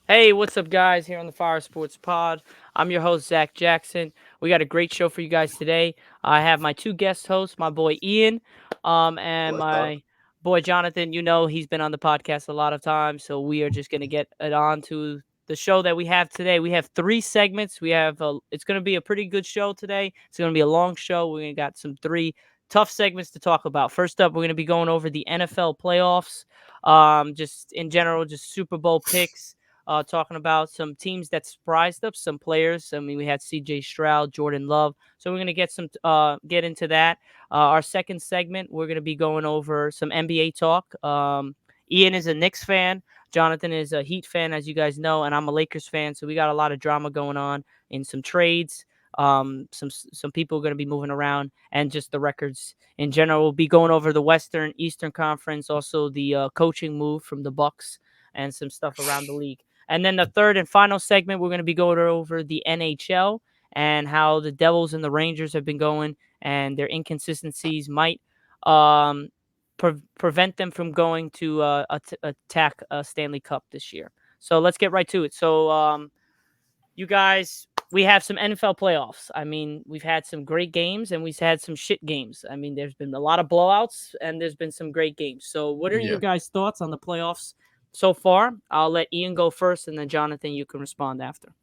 Hey, what's up, guys? Here on the Fire Sports Pod. I'm your host, Zach Jackson. We got a great show for you guys today. I have my two guest hosts, my boy Ian, and What's up? my boy Jonathan. You know, he's been on the podcast a lot of times, so we are just going to get it on to the show that we have today. We have three segments. It's going to be a pretty good show today. It's going to be a long show. We got some three tough segments to talk about. First up, we're going to be going over the NFL playoffs. Just in general, just Super Bowl picks, talking about some teams that surprised us, some players. I mean, we had C.J. Stroud, Jordan Love. So we're gonna get into that. Our second segment, we're gonna be going over some NBA talk. Ian is a Knicks fan. Jonathan is a Heat fan, as you guys know, and I'm a Lakers fan. So we got a lot of drama going on in some trades. Some people are going to be moving around, and just the records in general. We'll be going over the Western Eastern Conference, also the coaching move from the Bucks, and some stuff around the league. And then the third and final segment, we're going to be going over the NHL and how the Devils and the Rangers have been going, and their inconsistencies might um, prevent them from going to attack a Stanley Cup this year. So let's get right to it. So, you guys, we have some NFL playoffs. I mean, we've had some great games and we've had some shit games. I mean, there's been a lot of blowouts and there's been some great games. So, what are your Yeah. guys' thoughts on the playoffs so far? I'll let Ian go first, and then Jonathan, you can respond after.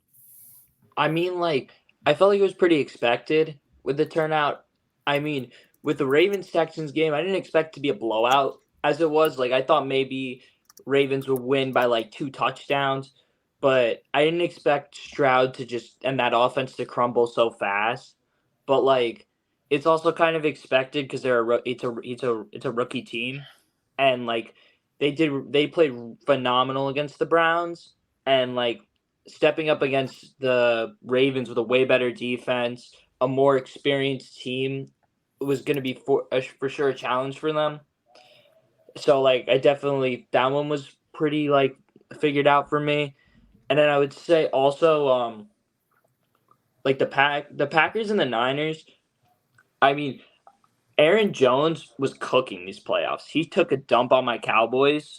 I mean, I felt like it was pretty expected with the turnout. I mean, with the Ravens Texans game, I didn't expect to be a blowout as it was. Like, I thought maybe Ravens would win by like two touchdowns, but I didn't expect Stroud to just and that offense to crumble so fast. But it's also kind of expected because it's a rookie team, and they played phenomenal against the Browns, and stepping up against the Ravens with a way better defense, a more experienced team was going to be for sure a challenge for them. So I definitely that one was pretty figured out for me. And then I would say also the Packers and the Niners. I mean, Aaron Jones was cooking these playoffs. He took a dump on my Cowboys,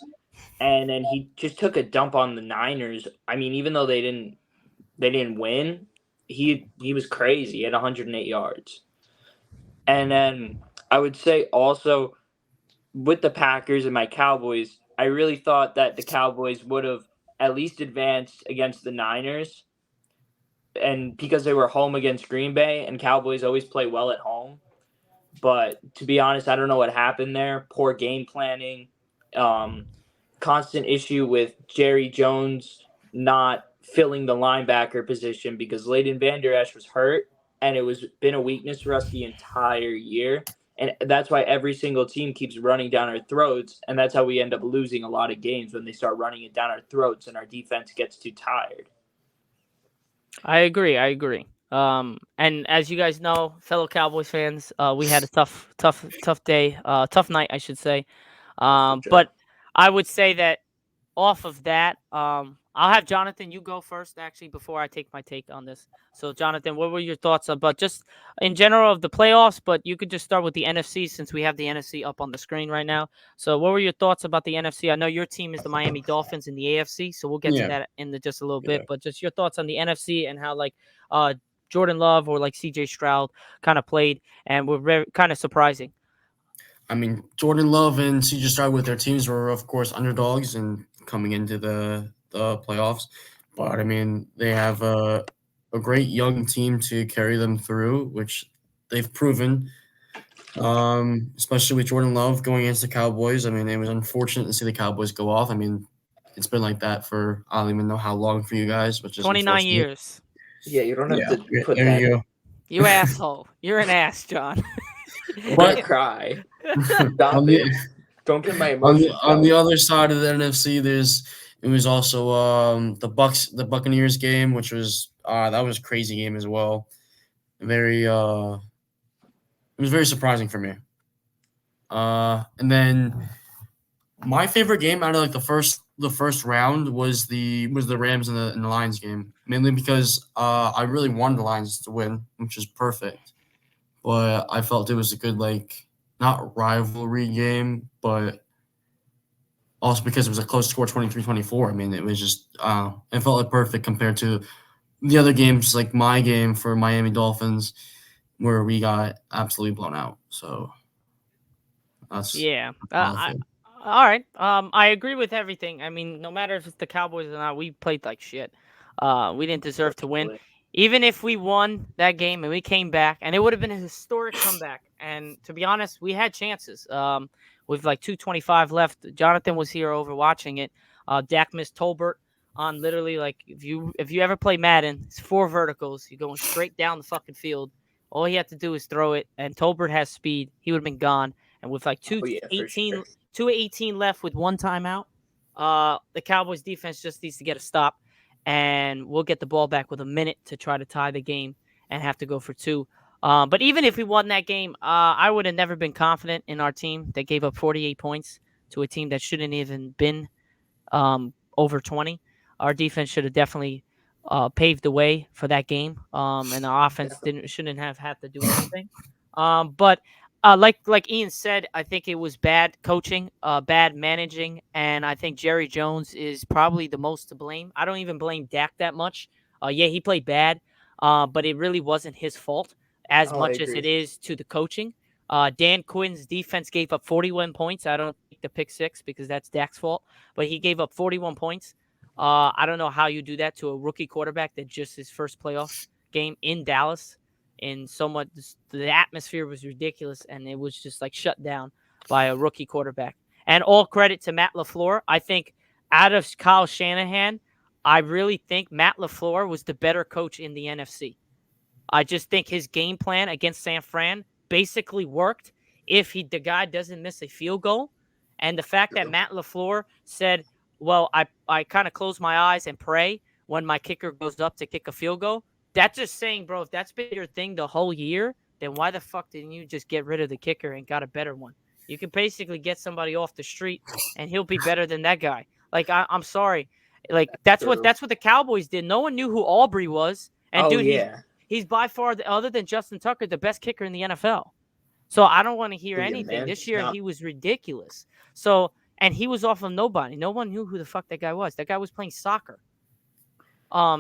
and then he just took a dump on the Niners. I mean, even though they didn't win, he was crazy. He had 108 yards. And then I would say also with the Packers and my Cowboys, I really thought that the Cowboys would have at least advanced against the Niners, and because they were home against Green Bay, and Cowboys always play well at home. But to be honest, I don't know what happened there. Poor game planning, um, constant issue with Jerry Jones not filling the linebacker position because Leighton Vander Esch was hurt, and it was been a weakness for us the entire year. And that's why every single team keeps running down our throats, and that's how we end up losing a lot of games when they start running it down our throats and our defense gets too tired. I agree. I agree. And as you guys know, fellow Cowboys fans, we had a tough day, tough night, I should say. For But sure. I would say that off of that, I'll have Jonathan. You go first, actually, before I take my take on this. So, Jonathan, what were your thoughts about just in general of the playoffs? But you could just start with the NFC since we have the NFC up on the screen right now. So, what were your thoughts about the NFC? I know your team is the Miami Dolphins in the AFC, so we'll get to Yeah, that in just a little bit. yeah. But just your thoughts on the NFC and how uh Jordan Love or C.J. Stroud kind of played and were very kind of surprising. I mean, Jordan Love and CJ Stroud with their teams were, of course, underdogs and coming into the playoffs. But I mean, they have a great young team to carry them through, which they've proven. Especially with Jordan Love going against the Cowboys. I mean, it was unfortunate to see the Cowboys go off. I mean, it's been like that for I don't even know how long for you guys, which is 29 unfortunate. years. Yeah, you don't have Yeah, to put there that you in. go. You asshole. You're an ass, John. I'm gonna But cry. on Stop the it. Don't get my on the emotions on the going. other side of the NFC, it was also the Buccaneers game, which was that was a crazy game as well. Very it was very surprising for me. And then my favorite game out of the first round was the Rams and the Lions game, mainly because I really wanted the Lions to win, which is perfect. But I felt it was a good not rivalry game, but Also because it was a close score, 23-24. I mean, it was just it felt like perfect compared to the other games, like my game for Miami Dolphins, where we got absolutely blown out. So that's Yeah. how I feel. All right. I agree with everything. I mean, no matter if it's the Cowboys or not, we played like shit. We didn't deserve to win. Personally. Even if we won that game and we came back, and it would have been a historic comeback. And to be honest, we had chances. With like 2:25 left, Jonathan was here over watching it. Dak missed Tolbert on literally like if you ever play Madden, it's four verticals. You're going straight down the fucking field. All he had to do is throw it, and Tolbert has speed. He would have been gone. And with like Oh yeah, for sure. 2:18 left with one timeout, the Cowboys defense just needs to get a stop, and we'll get the ball back with a minute to try to tie the game and have to go for two. But even if we won that game, I would have never been confident in our team that gave up 48 points to a team that shouldn't even been over 20. Our defense should have definitely paved the way for that game, and our offense Definitely. shouldn't have had to do anything. But like Ian said, I think it was bad coaching, bad managing, and I think Jerry Jones is probably the most to blame. I don't even blame Dak that much. Yeah, he played bad, but it really wasn't his fault as Oh, I much as it agree. is to the coaching. Dan Quinn's defense gave up 41 points. I don't take the pick six because that's Dak's fault, but he gave up 41 points. I don't know how you do that to a rookie quarterback that just his first playoff game in Dallas. And so much, the atmosphere was ridiculous, and it was just like shut down by a rookie quarterback. And all credit to Matt LaFleur. I think out of Kyle Shanahan, I really think Matt LaFleur was the better coach in the NFC. I just think his game plan against San Fran basically worked if the guy doesn't miss a field goal. And the fact that True. Matt LaFleur said, well, I kind of close my eyes and pray when my kicker goes up to kick a field goal. That's just saying, bro, if that's been your thing the whole year, then why the fuck didn't you just get rid of the kicker and got a better one? You can basically get somebody off the street and he'll be better than that guy. Like I'm sorry. Like True. that's what the Cowboys did. No one knew who Aubrey was. And Oh dude, yeah. he's by far, other than Justin Tucker, the best kicker in the NFL. So I don't want to hear Oh yeah, anything. man. This He's year not. he was ridiculous. So and he was off of nobody. No one knew who the fuck that guy was. That guy was playing soccer.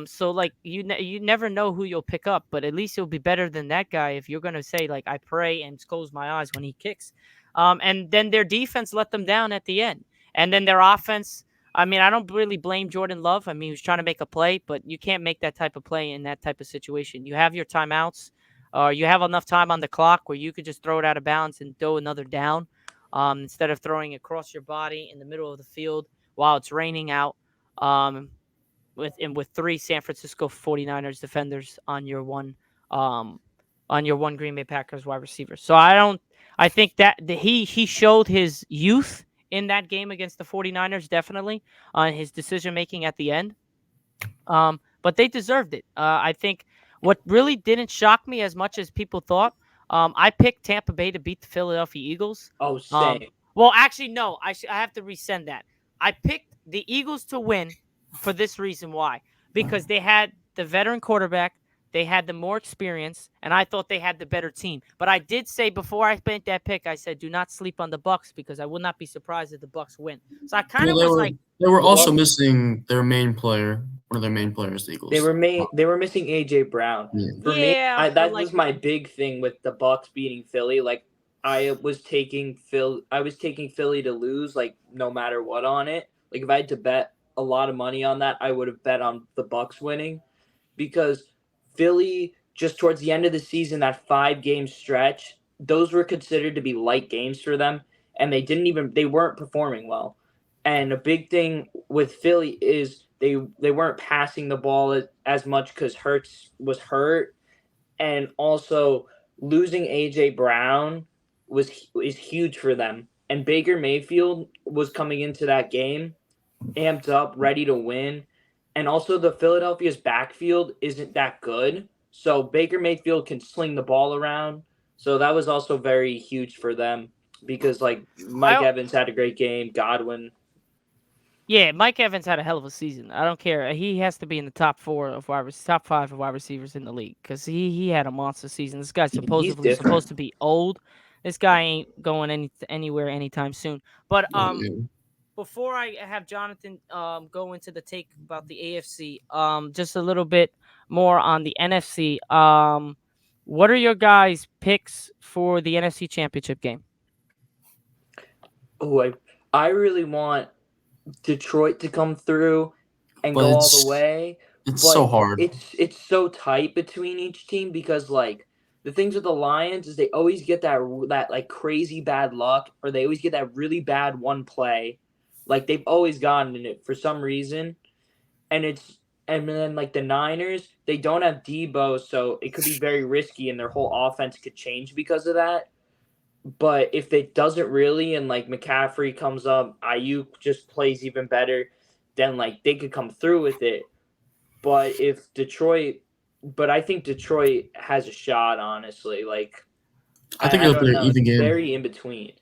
So like you never know who you'll pick up, but at least you'll be better than that guy if you're gonna say like I pray and close my eyes when he kicks. And then their defense let them down at the end, and then their offense. I mean, I don't really blame Jordan Love. I mean, he was trying to make a play, but you can't make that type of play in that type of situation. You have your timeouts, or you have enough time on the clock where you could just throw it out of bounds and throw another down, instead of throwing it across your body in the middle of the field while it's raining out. With three San Francisco 49ers defenders um on your one Green Bay Packers wide receiver. So I think that he showed his youth in that game against the 49ers definitely on his decision making at the end. But they deserved it. I think what really didn't shock me as much as people thought. I picked Tampa Bay to beat the Philadelphia Eagles. Oh, Um, same. well, actually, no. I have to resend that. I picked the Eagles to win for this reason. Why? Because they had the veteran quarterback. They had the more experience, and I thought they had the better team. But I did say before I made that pick, I said, "Do not sleep on the Bucks because I would not be surprised if the Bucks win." So I kind Well, of was like, they were Well, also missing their main player, one of their main players, the they Eagles. were they were missing AJ Brown. Yeah. For me, "Yeah, I but that like, was my big thing with the Bucks beating Philly. Like I was taking Philly to lose, like no matter what on it. Like if I had to bet a lot of money on that, I would have bet on the Bucks winning because Philly just towards the end of the season, that 5 game stretch, those were considered to be light games for them, and they weren't performing well. And a big thing with Philly is they weren't passing the ball as much because Hurts was hurt, and also losing AJ Brown is huge for them. And Baker Mayfield was coming into that game amped up, ready to win. And also the Philadelphia's backfield isn't that good. So Baker Mayfield can sling the ball around. So that was also very huge for them because like Mike I Evans had a great game, Godwin. Yeah, Mike Evans had a hell of a season. I don't care. He has to be in the top four of top five of wide receivers in the league because he had a monster season. This guy's He's supposedly different. supposed to be old. This guy ain't going anywhere anytime soon. But Oh, yeah. before I have Jonathan go into the take about the AFC, just a little bit more on the NFC. What are your guys' picks for the NFC Championship game? Oh, I really want Detroit to come through and But go all the way, it's so but hard. it's so tight between each team because like the things with the Lions is they always get that like crazy bad luck or they always get that really bad one play. Like they've always gotten in it for some reason. And then like the Niners, they don't have Debo, so it could be very risky and their whole offense could change because of that. But if it doesn't really, and like McCaffrey comes up, Ayuk just plays even better, then like they could come through with it. But if Detroit, but I think Detroit has a shot, honestly. Like I think I it'll be don't an know, even it's game. very in between.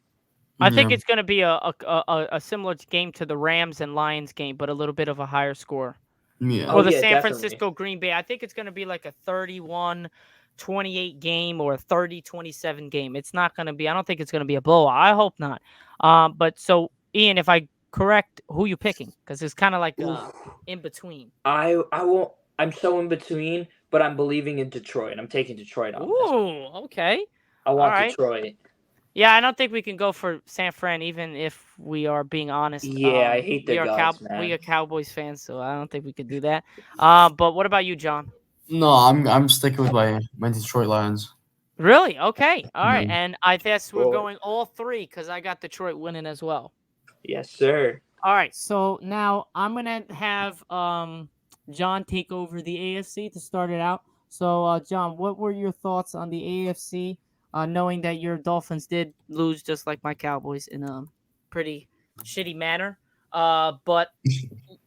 I think Yeah, it's going to be a similar game to the Rams and Lions game, but a little bit of a higher score. yeah. Oh Or the yeah, San definitely. Francisco Green Bay. I think it's going to be like a 31-28 game or a 30-27 game. It's not going to be, I don't think it's going to be a blowout. I hope not. But so, Ian, if I correct, who you picking? Because it's kind of like Oof. in between. I won't. I'm so in between, but I'm believing in Detroit. I'm taking Detroit on this. Ooh, okay. I All want right. Detroit. Yeah, I don't think we can go for San Fran, even if we are being honest. Yeah, I hate We their are guts, we man. are Cowboys fans, so I don't think we could do that. But what about you, John? No, I'm sticking with my Detroit Lions. Really? Okay. All right. Yeah. And I guess we're Boy. going all three because I got Detroit winning as well. Yes, sir. All right. So now I'm gonna have John take over the AFC to start it out. So John, what were your thoughts on the AFC? Knowing that your Dolphins did lose just like my Cowboys in a pretty shitty manner. But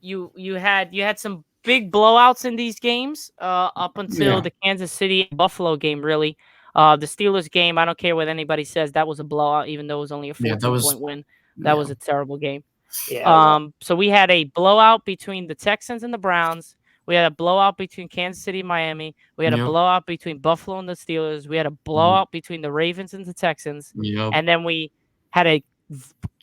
you had some big blowouts in these games up until Yeah, the Kansas City Buffalo game. Really, the Steelers game. I don't care what anybody says. That was a blowout, even though it was only a yeah. That 14-point was win. That yeah. was a terrible game. Yeah, that was awesome. So we had a blowout between the Texans and the Browns. We had a blowout between Kansas City and Miami. We had a Yep. blowout between Buffalo and the Steelers. We had a Mm, blowout between the Ravens and the Texans. yep. And then we had one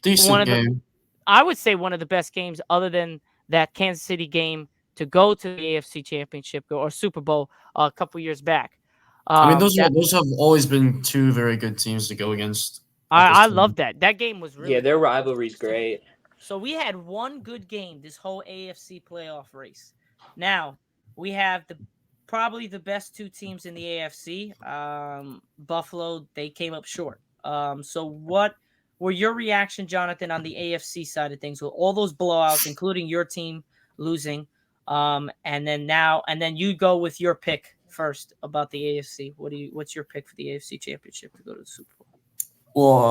Decent of the game. I would say one of the best games other than that Kansas City game to go to the AFC Championship or Super Bowl a couple years back. I mean, That those have always been two very good teams to go against at this I time. love that. That game was Yeah, really their good. rivalry's great. So we had one good game this whole AFC playoff race. Now we have probably the best two teams in the AFC. Buffalo, they came up short. So what were your reaction, Jonathan, on the AFC side of things with all those blowouts, including your team losing? And then you go with your pick first about the AFC. What's your pick for the AFC Championship to go to the Super Bowl? Well,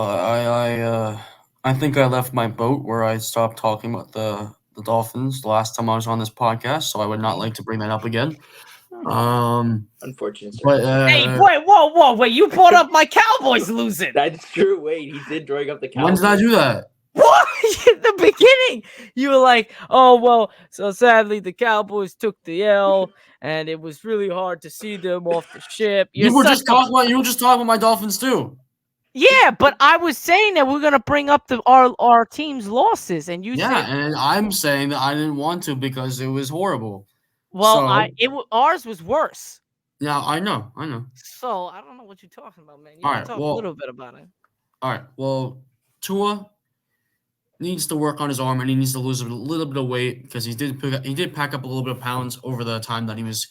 I think I left my boat where I stopped talking about the Dolphins the last time I was on this podcast, so I would not like to bring that up again. Um, Unfortunate but circumstance. Hey, wait, whoa, wait! You brought up my Cowboys losing. That's true. Wait, he did bring up the when Cowboys. did I do that? What? In the beginning, you were like, "Oh well." So sadly, the Cowboys took the L, and it was really hard to see them off the ship. You were just talking about my Dolphins too. Yeah, but I was saying that we're gonna bring up our team's losses, and you Yeah, said, and I'm saying that I didn't want to because it was horrible. "Well, So ours was worse." yeah, I know, I know. So I don't know what you're talking about, man. You All can right, talk a well, little bit about it. all right, well, Tua needs to work on his arm and he needs to lose a little bit of weight because he did pack up a little bit of pounds over the time that he was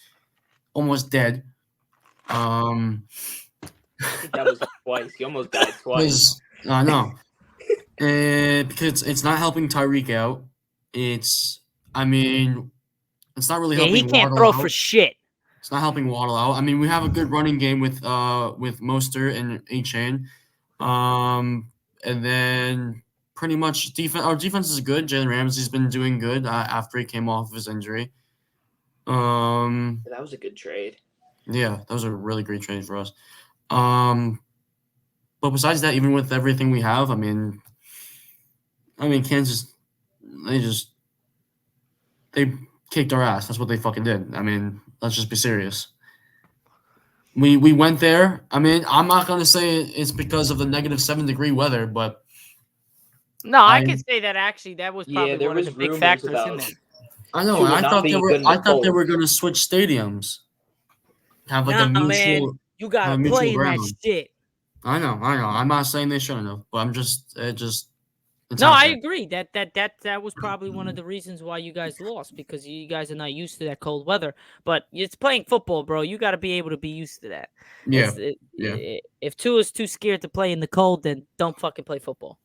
almost dead. I think that was twice. He almost died twice. Because I know, and because it's not helping Tyreek out. It's I mean, it's not really Yeah, he helping can't Waddle throw out. for shit. It's not helping Waddle out. I mean, we have a good running game with Mostert and A-Chain. And then pretty much defense. Our defense is good. Jalen Ramsey's been doing good after he came off of his injury. That was a good trade. Yeah, that was a really great trade for us. But besides that, even with everything we have, I mean, Kansas, they just they kicked our ass. That's what they fucking did. I mean, let's just be serious. We went there. I mean, I'm not gonna say it's because of the -7 degree weather, but No, I I could say that actually that was Yeah, probably there one of was the big rumors factors in about there. I know, and Tua not being good in the I thought they cold. were going to switch stadiums, have like a Nah, man, you have gotta a mutual play in that ground. shit. I know. I'm not saying they shouldn't have, but I'm just it's No, out I there. agree. That was probably one of the reasons why you guys lost because you guys are not used to that cold weather. But it's playing football, bro. You got to be able to be used to that. Yeah, yeah, If two is too scared to play in the cold, then don't fucking play football.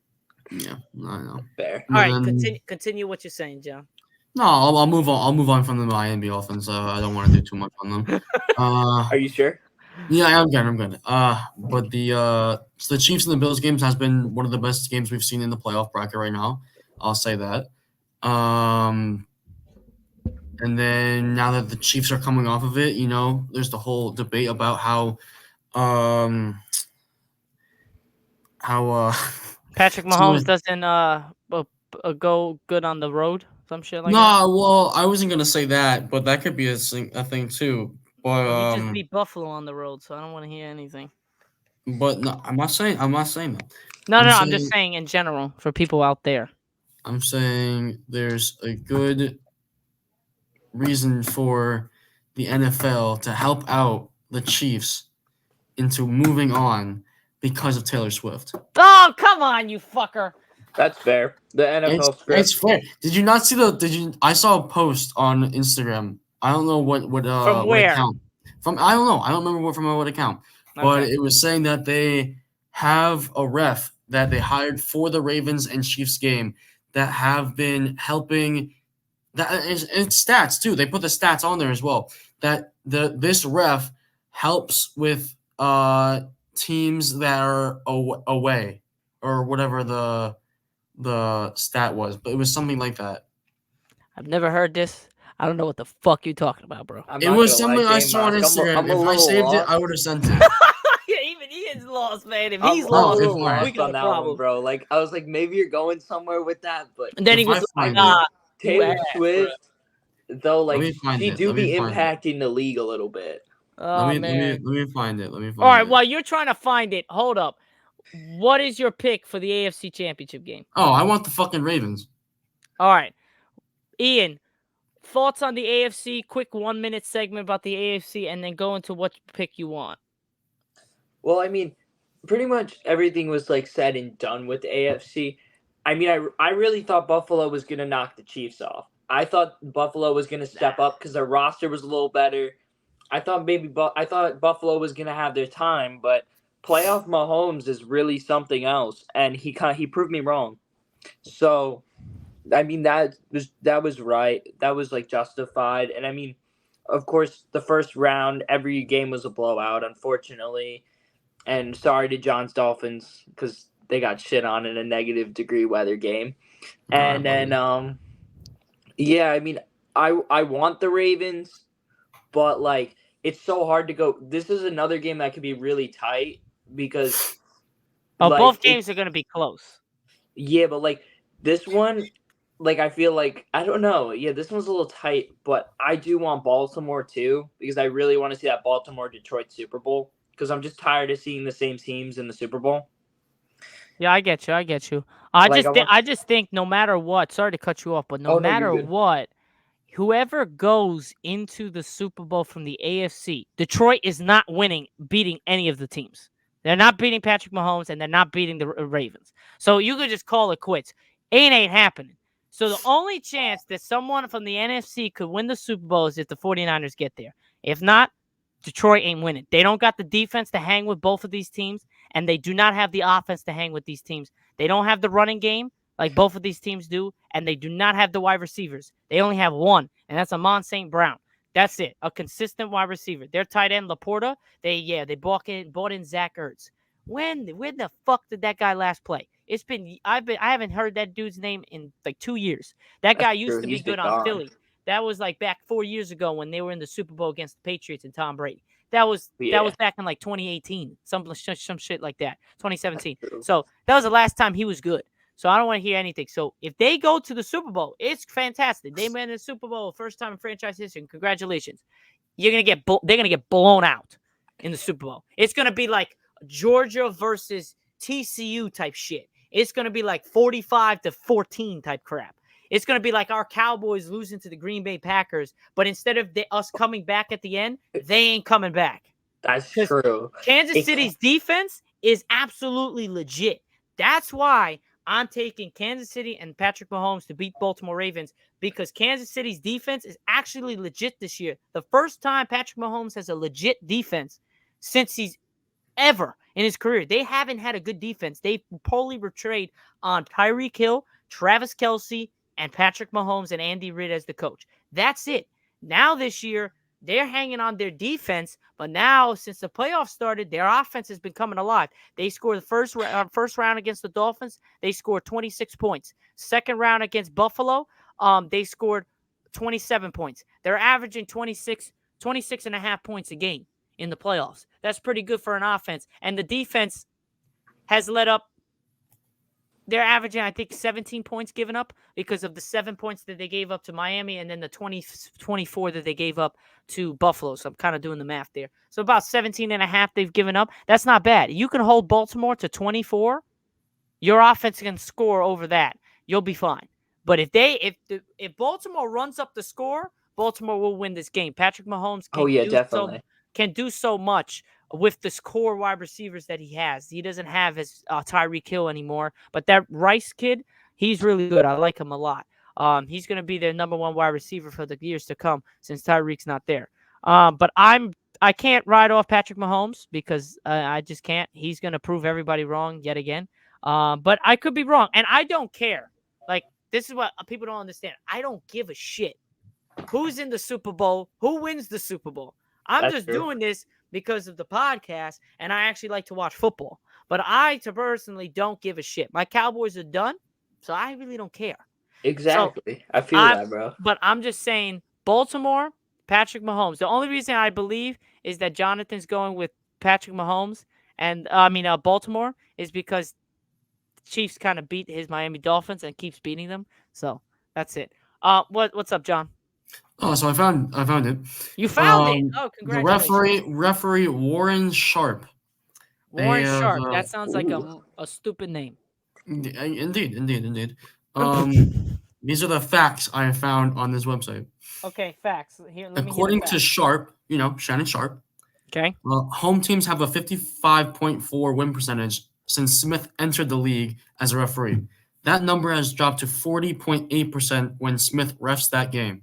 yeah. I know. Fair. All But right, then continue what you're saying, John. no, I'll move on. I'll move on from the Miami offense. I don't want to do too much on them. Are you sure? Yeah, I'm good. I'm good. But the Chiefs and the Bills games has been one of the best games we've seen in the playoff bracket right now. I'll say that. Um, and then now that the Chiefs are coming off of it, there's the whole debate about um how Patrick some Mahomes doesn't go good on the road, some shit like that. no, well, I wasn't gonna say that, but that could be a thing too. But Well, he just beat Buffalo on the road, so I don't want to hear anything. but no, I'm not saying that. No, I'm no, I'm just saying saying in general for people out there. I'm saying there's a good reason for the NFL to help out the Chiefs into moving on because of Taylor Swift. Oh, come on, you fucker. That's fair. The It's NFL it's script. fair. Did you not see I saw a post on Instagram. I don't know From what where? account. I don't know. I don't remember from what account. But Okay. it was saying that they have a ref that they hired for the Ravens and Chiefs game that have been helping that is it's stats too. They put the stats on there as well. That this ref helps with teams that are away or whatever the stat was, but it was something like that. I've never heard this. I don't know what the fuck you talking about, bro. I'm It not was gonna lie, something I J saw on Mock. Instagram. I'm a If I little saved it, I lost. would have sent it. Yeah, even Ian's lost, man. If I'm he's a Oh, lost, if little all right. we lost got on a that one, problem. bro. Like I was like, maybe you're going somewhere with that, but And then he If was I like, find it, "Nah, you Taylor ass, bro." Swift, though, let like me find she it. do Let me be find it. impacting the league a little bit. Oh man. Let me find it. Let me All find right, it. while you're trying to find it, hold up. What is your pick for the AFC Championship game? Oh, I want the fucking Ravens. All right, Ian. Thoughts on the AFC? Quick 1 minute segment about the AFC, and then go into what pick you want. Well, I mean, pretty much everything was like said and done with the AFC. I mean, I really thought Buffalo was gonna knock the Chiefs off. I thought Buffalo was gonna step up because their roster was a little better. I thought Buffalo was gonna have their time, but playoff Mahomes is really something else, and he proved me wrong. So I mean that was right. That was like justified, and I mean, of course, the first round every game was a blowout, unfortunately. And sorry to John's Dolphins because they got shit on in a negative degree weather game. All right, And then yeah, I mean, I want the Ravens, but like it's so hard to go. This is another game that could be really tight because Oh, like both games are going to be close. yeah, but like this one, like I feel like I don't know. Yeah, this one's a little tight, but I do want Baltimore too because I really want to see that Baltimore Detroit Super Bowl because I'm just tired of seeing the same teams in the Super Bowl. Yeah, I get you. I get you. Like I want. I just think no matter what, sorry to cut you off, but no Oh no, you're matter good. what, whoever goes into the Super Bowl from the AFC, Detroit is not beating any of the teams. They're not beating Patrick Mahomes, and they're not beating the Ravens. So you could just call it quits. Ain't happening. So the only chance that someone from the NFC could win the Super Bowl is if the 49ers get there. If not, Detroit ain't winning. They don't got the defense to hang with both of these teams, and they do not have the offense to hang with these teams. They don't have the running game like both of these teams do, and they do not have the wide receivers. They only have one, and that's Amon St. Brown. That's it. A consistent wide receiver. Their tight end, Laporta, they bought in Zach Ertz. When the fuck did that guy last play? I haven't heard that dude's name in like 2 years. That That's guy true. used to be He's been good on gone. Philly. That was like back 4 years ago when they were in the Super Bowl against the Patriots and Tom Brady. That was Yeah, back in like 2018, some shit like that, 2017. that's true. So that was the last time he was good. So I don't want to hear anything. So if they go to the Super Bowl, it's fantastic. They win the Super Bowl first time in franchise history. Congratulations. They're gonna get blown out in the Super Bowl. It's gonna be like Georgia versus TCU type shit. It's going to be like 45-14 type crap. It's going to be like our Cowboys losing to the Green Bay Packers, but instead of us coming back at the end, they ain't coming back. That's true. Kansas City's defense is absolutely legit. That's why I'm taking Kansas City and Patrick Mahomes to beat Baltimore Ravens, because Kansas City's defense is actually legit this year. The first time Patrick Mahomes has a legit defense since he's ever in his career. They haven't had a good defense. They poorly betrayed on Tyreek Hill, Travis Kelce, and Patrick Mahomes and Andy Reid as the coach. That's it. Now this year, they're hanging on their defense, but now since the playoffs started, their offense has been coming alive. They scored the first round against the Dolphins. They scored 26 points. Second round against Buffalo, they scored 27 points. They're averaging 26 and a half points a game in the playoffs. That's pretty good for an offense. And the defense has led up. They're averaging, I think, 17 points given up because of the 7 points that they gave up to Miami and then the 24 that they gave up to Buffalo. So I'm kind of doing the math there. So about 17 and a half they've given up. That's not bad. You can hold Baltimore to 24. Your offense can score over that. You'll be fine. But if Baltimore runs up the score, Baltimore will win this game. Patrick Mahomes can do so much with the core wide receivers that he has. He doesn't have his Tyreek Hill anymore, but that Rice kid, he's really good. I like him a lot. He's going to be their number one wide receiver for the years to come since Tyreek's not there. But I can't ride off Patrick Mahomes because I just can't. He's going to prove everybody wrong yet again. But I could be wrong, and I don't care. Like, this is what people don't understand. I don't give a shit who's in the Super Bowl, who wins the Super Bowl. That's just true. Doing this because of the podcast, and I actually like to watch football. But I personally don't give a shit. My Cowboys are done, so I really don't care. Exactly. So I feel that, bro. But I'm just saying, Baltimore, Patrick Mahomes. The only reason I believe is that Jonathan's going with Patrick Mahomes, and Baltimore, is because the Chiefs kind of beat his Miami Dolphins and keeps beating them. So that's it. What's up, John? Oh, so I found it. You found it. Oh, congratulations. The referee Warren Sharp. Warren Sharp. That sounds like a stupid name. Indeed. These are the facts I have found on this website. Okay, facts. Here, according to Sharp, Shannon Sharp. Okay. Home teams have a 55.4 win percentage since Smith entered the league as a referee. That number has dropped to 40.8% when Smith refs that game.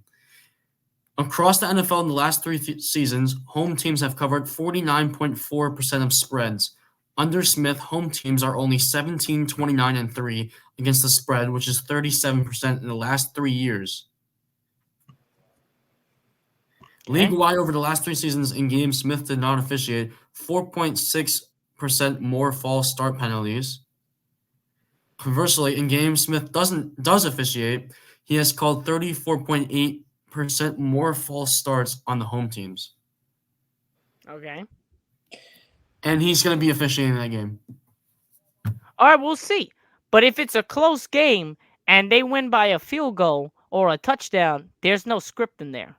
Across the NFL in the last three seasons, home teams have covered 49.4% of spreads. Under Smith, home teams are only 17, 29, and 3 against the spread, which is 37% in the last 3 years. Okay. League-wide over the last 3 seasons in games Smith did not officiate, 4.6% more false start penalties. Conversely, in games Smith does officiate, he has called 34.8% more false starts on the home teams. Okay. And he's going to be officiating that game. All right, we'll see. But if it's a close game and they win by a field goal or a touchdown, there's no script in there.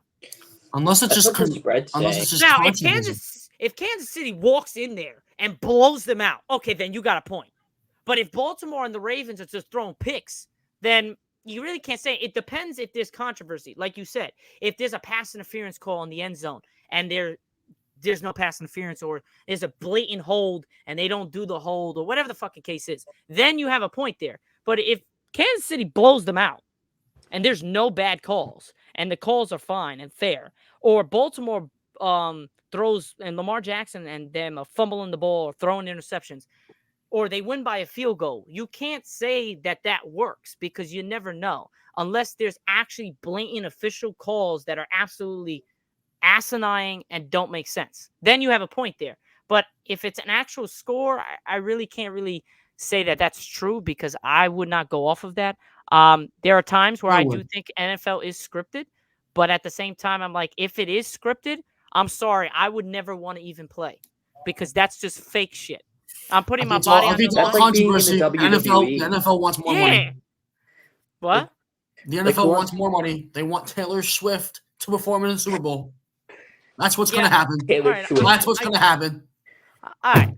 Unless it's just now, if Kansas City walks in there and blows them out, okay, then you got a point. But if Baltimore and the Ravens are just throwing picks, then you really can't say. It depends if there's controversy. Like you said, if there's a pass interference call in the end zone and there's no pass interference, or there's a blatant hold and they don't do the hold, or whatever the fucking case is, then you have a point there. But if Kansas City blows them out and there's no bad calls and the calls are fine and fair, or Baltimore throws and Lamar Jackson and them are fumbling the ball or throwing interceptions, or they win by a field goal, you can't say that works because you never know unless there's actually blatant official calls that are absolutely asinine and don't make sense. Then you have a point there. But if it's an actual score, I really can't really say that that's true because I would not go off of that. There are times where I do think NFL is scripted, but at the same time, I'm like, if it is scripted, I'm sorry, I would never want to even play because that's just fake shit. I'm putting my body on the line. Controversy. The NFL wants more money. What? The NFL wants more money. They want Taylor Swift to perform in the Super Bowl. That's what's going to happen. That's what's going to happen. All right.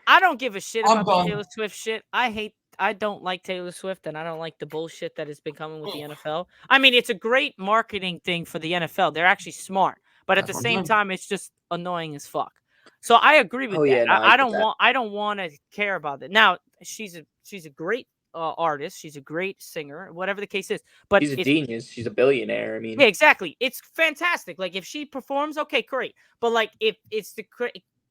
I don't give a shit about the Taylor Swift shit. I hate I don't like Taylor Swift, and I don't like the bullshit that has been coming with the NFL. I mean, it's a great marketing thing for the NFL. They're actually smart, but at That's the what I'm same saying. time, it's just annoying as fuck. So I agree with Oh that. yeah, no, I I get don't that. want to care about it. Now she's a great artist. She's a great singer, whatever the case is. But She's a it's genius. She's a billionaire. I yeah, mean, exactly. It's fantastic. Like if she performs, okay, great. But like if it's the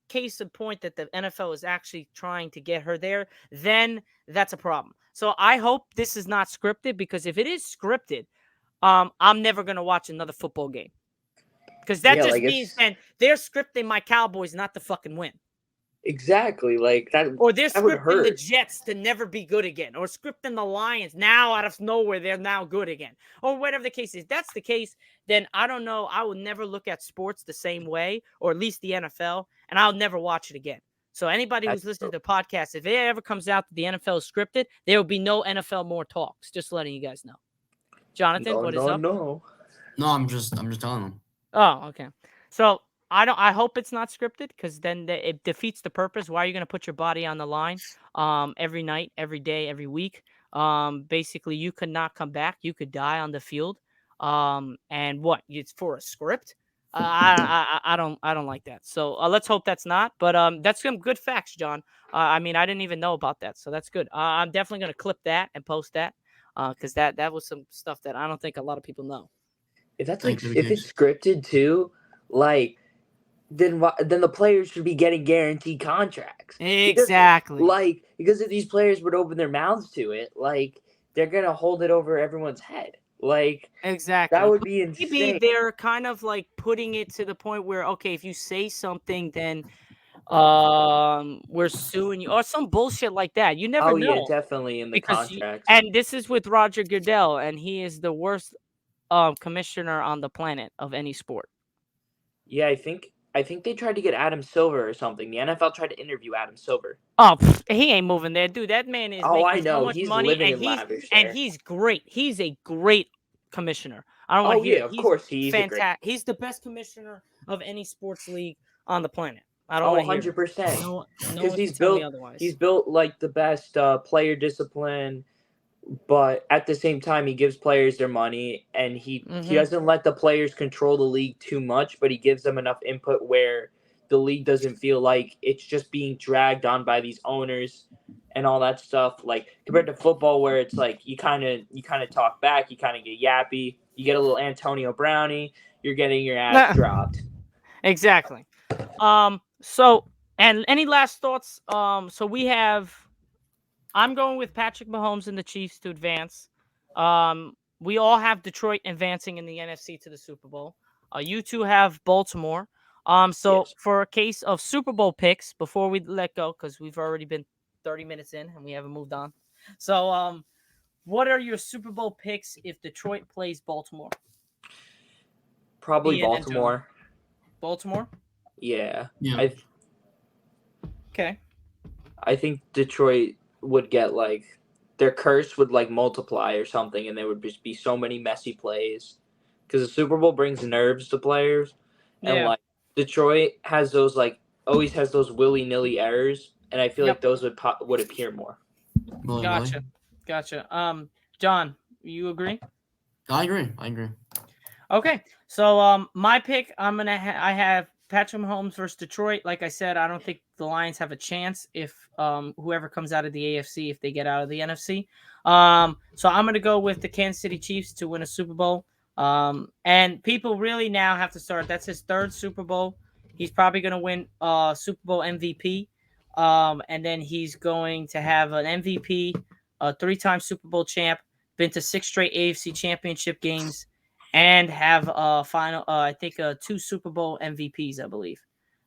case in point that the NFL is actually trying to get her there, then that's a problem. So I hope this is not scripted, because if it is scripted, I'm never gonna watch another football game, because that yeah, just like means it's then they're scripting my Cowboys not to fucking win. exactly like that. Or they're That would scripting the hurt. Jets to never be good again. Or scripting the Lions now out of nowhere, they're now good again. Or whatever the case is. If that's the case, then I don't know. I would never look at sports the same way, or at least the NFL, and I'll never watch it again. So anybody who's That's listening to the podcast, if it ever comes out that the NFL is scripted, there will be no NFL more talks. Just letting you guys know. Jonathan, no, what is no, up? no. No, I'm just telling them. Oh, okay. So I hope it's not scripted, because then it defeats the purpose. Why are you going to put your body on the line every night, every day, every week? Basically, you could not come back. You could die on the field. And what? It's for a script? I don't like that. So let's hope that's not. But that's some good facts, John. I mean, I didn't even know about that, so that's good. I'm definitely going to clip that and post that, because that was some stuff that I don't think a lot of people know. If that's like Thank you, if it's Gibbs. scripted too, like then the players should be getting guaranteed contracts Exactly. because if these players would open their mouths to it, like they're gonna hold it over everyone's head. Like that Exactly. would be Maybe insane. they're kind of like putting it to the point where, okay, if you say something, then we're suing you, or some bullshit like that. You never Oh yeah, know, definitely in the because contracts. and this is with Roger Goodell, and he is the worst commissioner on the planet of any sport. Yeah, I think they tried to get Adam Silver or something. The NFL tried to interview Adam Silver. Oh, he ain't moving there, dude. That man is Oh, making I so know. much He's money, living in lavish and there. he's great. He's a great commissioner. I don't want Oh to hear yeah, it. of He's course he's a great. fantastic. He's the best commissioner of any sports league on the planet. I don't Oh, want to hear it. 100%. No Because one can tell me otherwise. he's built like the best player discipline, but at the same time he gives players their money, and he Mm-hmm. doesn't let the players control the league too much, but he gives them enough input where the league doesn't feel like it's just being dragged on by these owners and all that stuff, like compared to football where it's like you kind of talk back, you kind of get yappy, you get a little Antonio Brownie, you're getting your ass dropped. Exactly. So, and any last thoughts? So we have. I'm going with Patrick Mahomes and the Chiefs to advance. We all have Detroit advancing in the NFC to the Super Bowl. You two have Baltimore. So Yes. for a case of Super Bowl picks, before we let go, because we've already been 30 minutes in and we haven't moved on. So, what are your Super Bowl picks if Detroit plays Baltimore? Probably Ian and John. Baltimore. Baltimore. Yeah. Yeah. Okay. I think Detroit would get like their curse would like multiply or something, and there would just be so many messy plays because the Super Bowl brings nerves to players, and Yeah. like Detroit has those like always has those willy nilly errors, and I feel like Yep. those would appear more. Willy-nilly. Gotcha. John, you agree? I agree. Okay, so my pick, I have Patrick Mahomes versus Detroit. Like I said, I don't think the Lions have a chance if whoever comes out of the AFC, if they get out of the NFC. So I'm gonna go with the Kansas City Chiefs to win a Super Bowl. And people really now have to start. That's his third Super Bowl. He's probably gonna win Super Bowl MVP. And then he's going to have an MVP, a three-time Super Bowl champ, been to 6 straight AFC Championship games, and have a final, I think, 2 Super Bowl MVPs, I believe,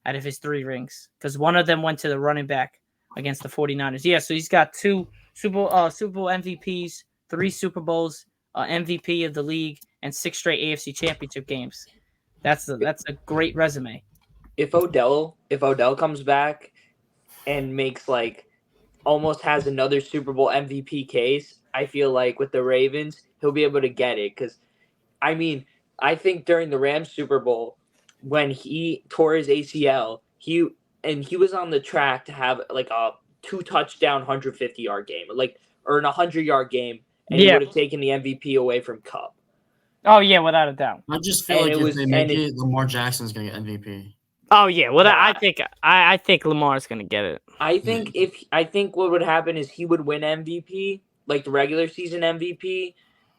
out of his 3 rings, because one of them went to the running back against the 49ers. Yeah, so he's got 2 Super Bowl MVPs, 3 Super Bowls, MVP of the league, and 6 straight AFC Championship games. That's a great resume. If Odell comes back and makes like almost has another Super Bowl MVP case, I feel like with the Ravens he'll be able to get it because I mean, I think during the Rams Super Bowl, when he tore his ACL, he was on the track to have like a 2 touchdown 150-yard game. Like or in a 100-yard game, and he Yeah. would have taken the MVP away from Cup. Oh yeah, without a doubt. I just feel And like it if was they make it, Lamar Jackson's gonna get MVP. Oh yeah, well Nah. I think Lamar's gonna get it. I think what would happen is he would win MVP, like the regular season MVP,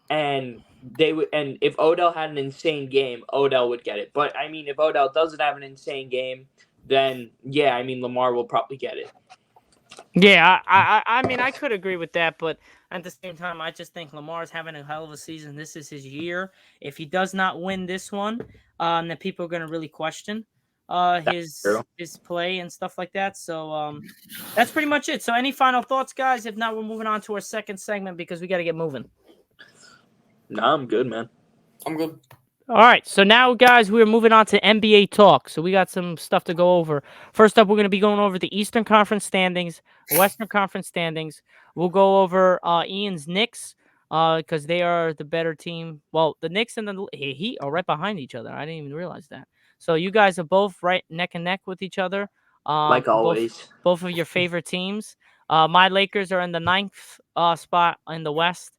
and if Odell had an insane game, Odell would get it. But I mean, if Odell doesn't have an insane game, then yeah, I mean Lamar will probably get it. Yeah, I mean I could agree with that, but at the same time, I just think Lamar's having a hell of a season. This is his year. If he does not win this one, then people are gonna really question True. his play and stuff like that. So that's pretty much it. So any final thoughts, guys? If not, we're moving on to our second segment because we got to get moving. Nah, I'm good, man. I'm good. All right, so now, guys, we're moving on to NBA talk. So we got some stuff to go over. First up, we're going to be going over the Eastern Conference standings, Western Conference standings. We'll go over Ian's Knicks because they are the better team. Well, the Knicks and the Heat are right behind each other. I didn't even realize that. So you guys are both right neck and neck with each other. Like always. Both of your favorite teams. My Lakers are in the 9th spot in the West.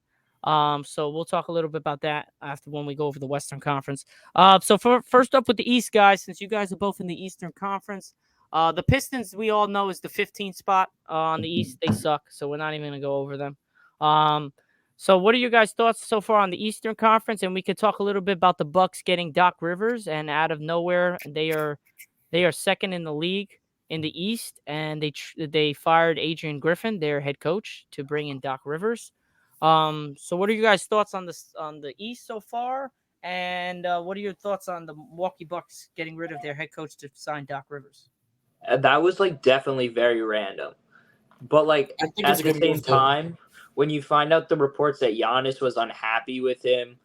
So we'll talk a little bit about that after when we go over the Western Conference. So first up with the East, guys, since you guys are both in the Eastern Conference, the Pistons we all know is the 15th spot on the East. They suck, so we're not even gonna go over them. So what are your guys' thoughts so far on the Eastern Conference? And we could talk a little bit about the Bucks getting Doc Rivers, and out of nowhere they are second in the league in the East, and they fired Adrian Griffin, their head coach, to bring in Doc Rivers. So what are you guys' thoughts on the East so far? And what are your thoughts on the Milwaukee Bucks getting rid of their head coach to sign Doc Rivers? That was like definitely very random. But like I think at it's a the good same move, though. time, when you find out the reports that Giannis was unhappy with him,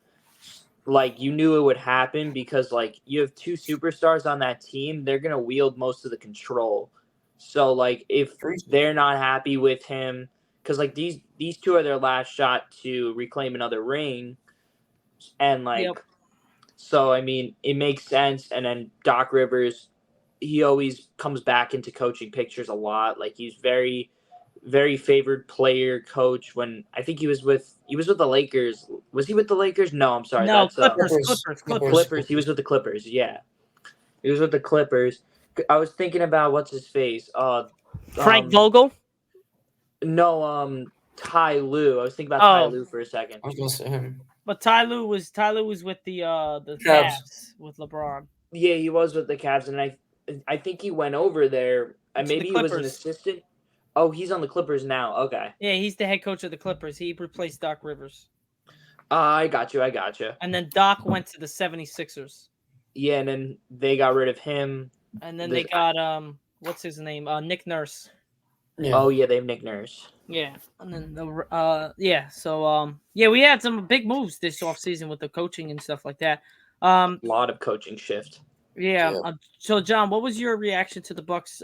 like you knew it would happen because like you have two superstars on that team, they're gonna wield most of the control. So like if they're not happy with him, because like these two are their last shot to reclaim another ring, and like Yep. so I mean it makes sense. And then Doc Rivers, he always comes back into coaching pictures a lot. Like he's very favored player coach. When I think he was with the Lakers. Was he with the Lakers? No, I'm sorry. No, That's Clippers. He was with the Clippers. Yeah, he was with the Clippers. I was thinking about what's his face. Frank Vogel. No, Ty Lue. I was thinking about Ty Lue for a second. I was gonna say him. But Ty Lue was with the Cavs. Cavs with LeBron. Yeah, he was with the Cavs, and I think he went over there. And To the maybe he was an Clippers. assistant. Oh, he's on the Clippers now. Okay. Yeah, he's the head coach of the Clippers. He replaced Doc Rivers. I got you. And then Doc went to the 76ers. Yeah, and then they got rid of him. And then they got what's his name? Nick Nurse. Yeah. Oh yeah, they have Nick Nurse. Yeah. And then so we had some big moves this offseason with the coaching and stuff like that. A lot of coaching shift. Yeah. So John, what was your reaction to the Bucks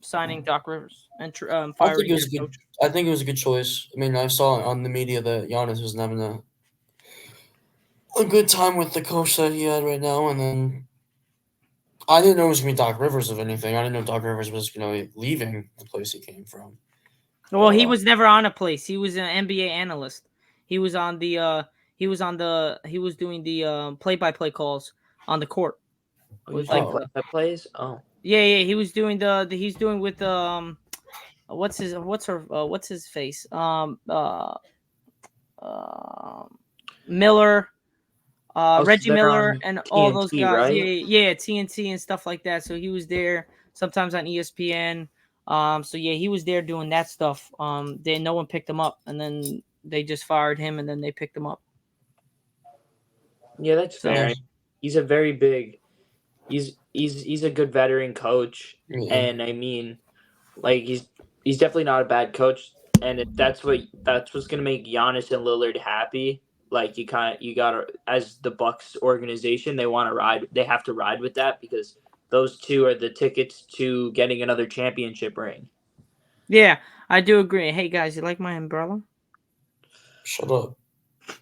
signing Doc Rivers and firing I think it was their good. coach? I think it was a good choice. I mean, I saw on the media that Giannis was having a good time with the coach that he had right now, and then I didn't know it was gonna be Doc Rivers of anything. I didn't know Doc Rivers was leaving the place he came from. Well, he was never on a place. He was an NBA analyst. He was on the he was doing the play-by-play calls on the court. Was like play plays? Oh. Yeah, he was doing he's doing with what's his face? Miller, Reggie Miller, and all those TNT, guys. right? Yeah, TNT and stuff like that. So he was there sometimes on ESPN. So yeah, he was there doing that stuff. Then no one picked him up, and then they just fired him, and then they picked him up. Yeah, that's fair. He's a very big. He's a good veteran coach, and I mean, like he's definitely not a bad coach. And if that's what's gonna make Giannis and Lillard happy. Like you gotta, as the Bucks organization, they have to ride with that because those two are the tickets to getting another championship ring. Yeah, I do agree. Hey guys, you like my umbrella? Shut up.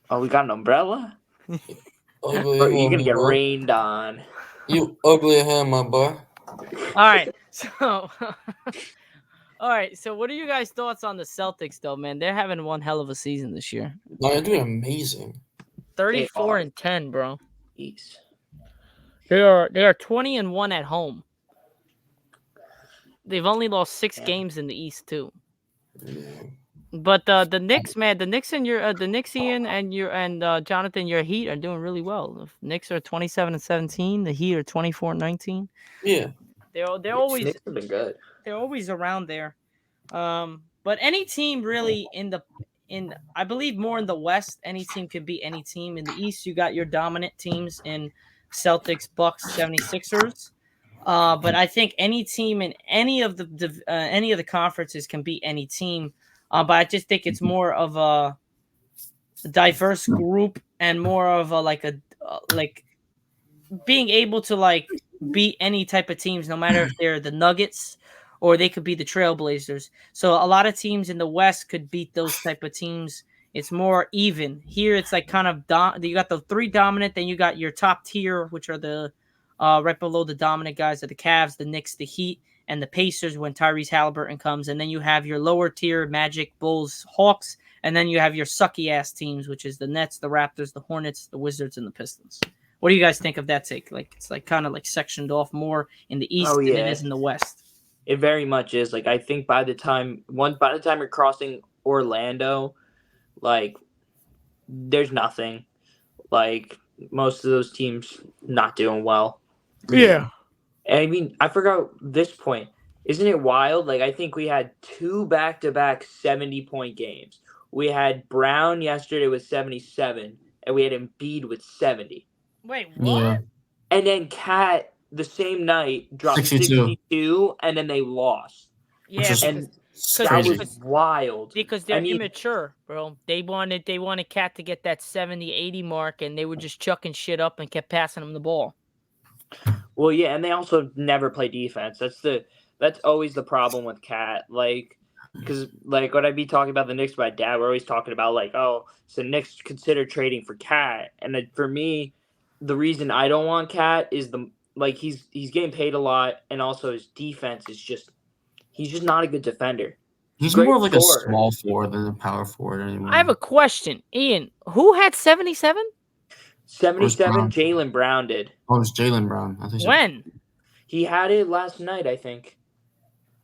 Oh, we got an umbrella? Ugly Bro, you're gonna ham, get boy. rained on. You ugly ham, my boy. All right, so All right. So, what are you guys' thoughts on the Celtics, though, man? They're having one hell of a season this year. No, they're doing amazing. 34 are. and 10, bro. Jeez. They are 20-1 at home. They've only lost 6 Yeah. games in the East too. Yeah. But the Knicks, man, the Knicks and the Knicks, Ian, and Jonathan, your Heat are doing really well. The Knicks are 27 and 17. The Heat are 24 and 19. Yeah. They're always Knicks have been good. they're always around there. But any team really I believe more in the West, any team could beat any team. In the East, you got your dominant teams in Celtics, Bucks, 76ers. But I think any team in any of the conferences can beat any team. But I just think it's more of a diverse group and more of a like being able to like beat any type of teams, no matter if they're the Nuggets or they could be the Trailblazers. So a lot of teams in the West could beat those type of teams. It's more even. Here it's like kind of you got the 3 dominant, then you got your top tier, which are the right below the dominant guys are the Cavs, the Knicks, the Heat, and the Pacers when Tyrese Halliburton comes, and then you have your lower tier Magic, Bulls, Hawks, and then you have your sucky ass teams, which is the Nets, the Raptors, the Hornets, the Wizards, and the Pistons. What do you guys think of that take? Like it's like kind of like sectioned off more in the East than it is in the West. It very much is. Like I think by the time you're crossing Orlando, like there's nothing. Like most of those teams not doing well. Yeah. And I mean, I forgot this point. Isn't it wild? Like I think we had 2 back-to-back 70-point games. We had Brown yesterday with 77, and we had Embiid with 70. Wait, what? Yeah. And then Cat the same night dropped 62, and then they lost. Yeah, And that crazy. was wild. Because they're immature, bro. They wanted Cat to get that 70, 80 mark, and they were just chucking shit up and kept passing him the ball. Well, yeah, and they also never play defense. That's always the problem with Cat. Like, because like when I be talking about the Knicks, my dad, we're always talking about like, oh, so Knicks consider trading for Cat, and for me, the reason I don't want Cat is he's getting paid a lot, and also his defense is he's just not a good defender. He's more of like a small forward than a power forward anyway. I have a question, Ian. Who had 77? 77. Jaylen Brown did. Oh, it was Jaylen Brown. I think so. When? He had it last night, I think.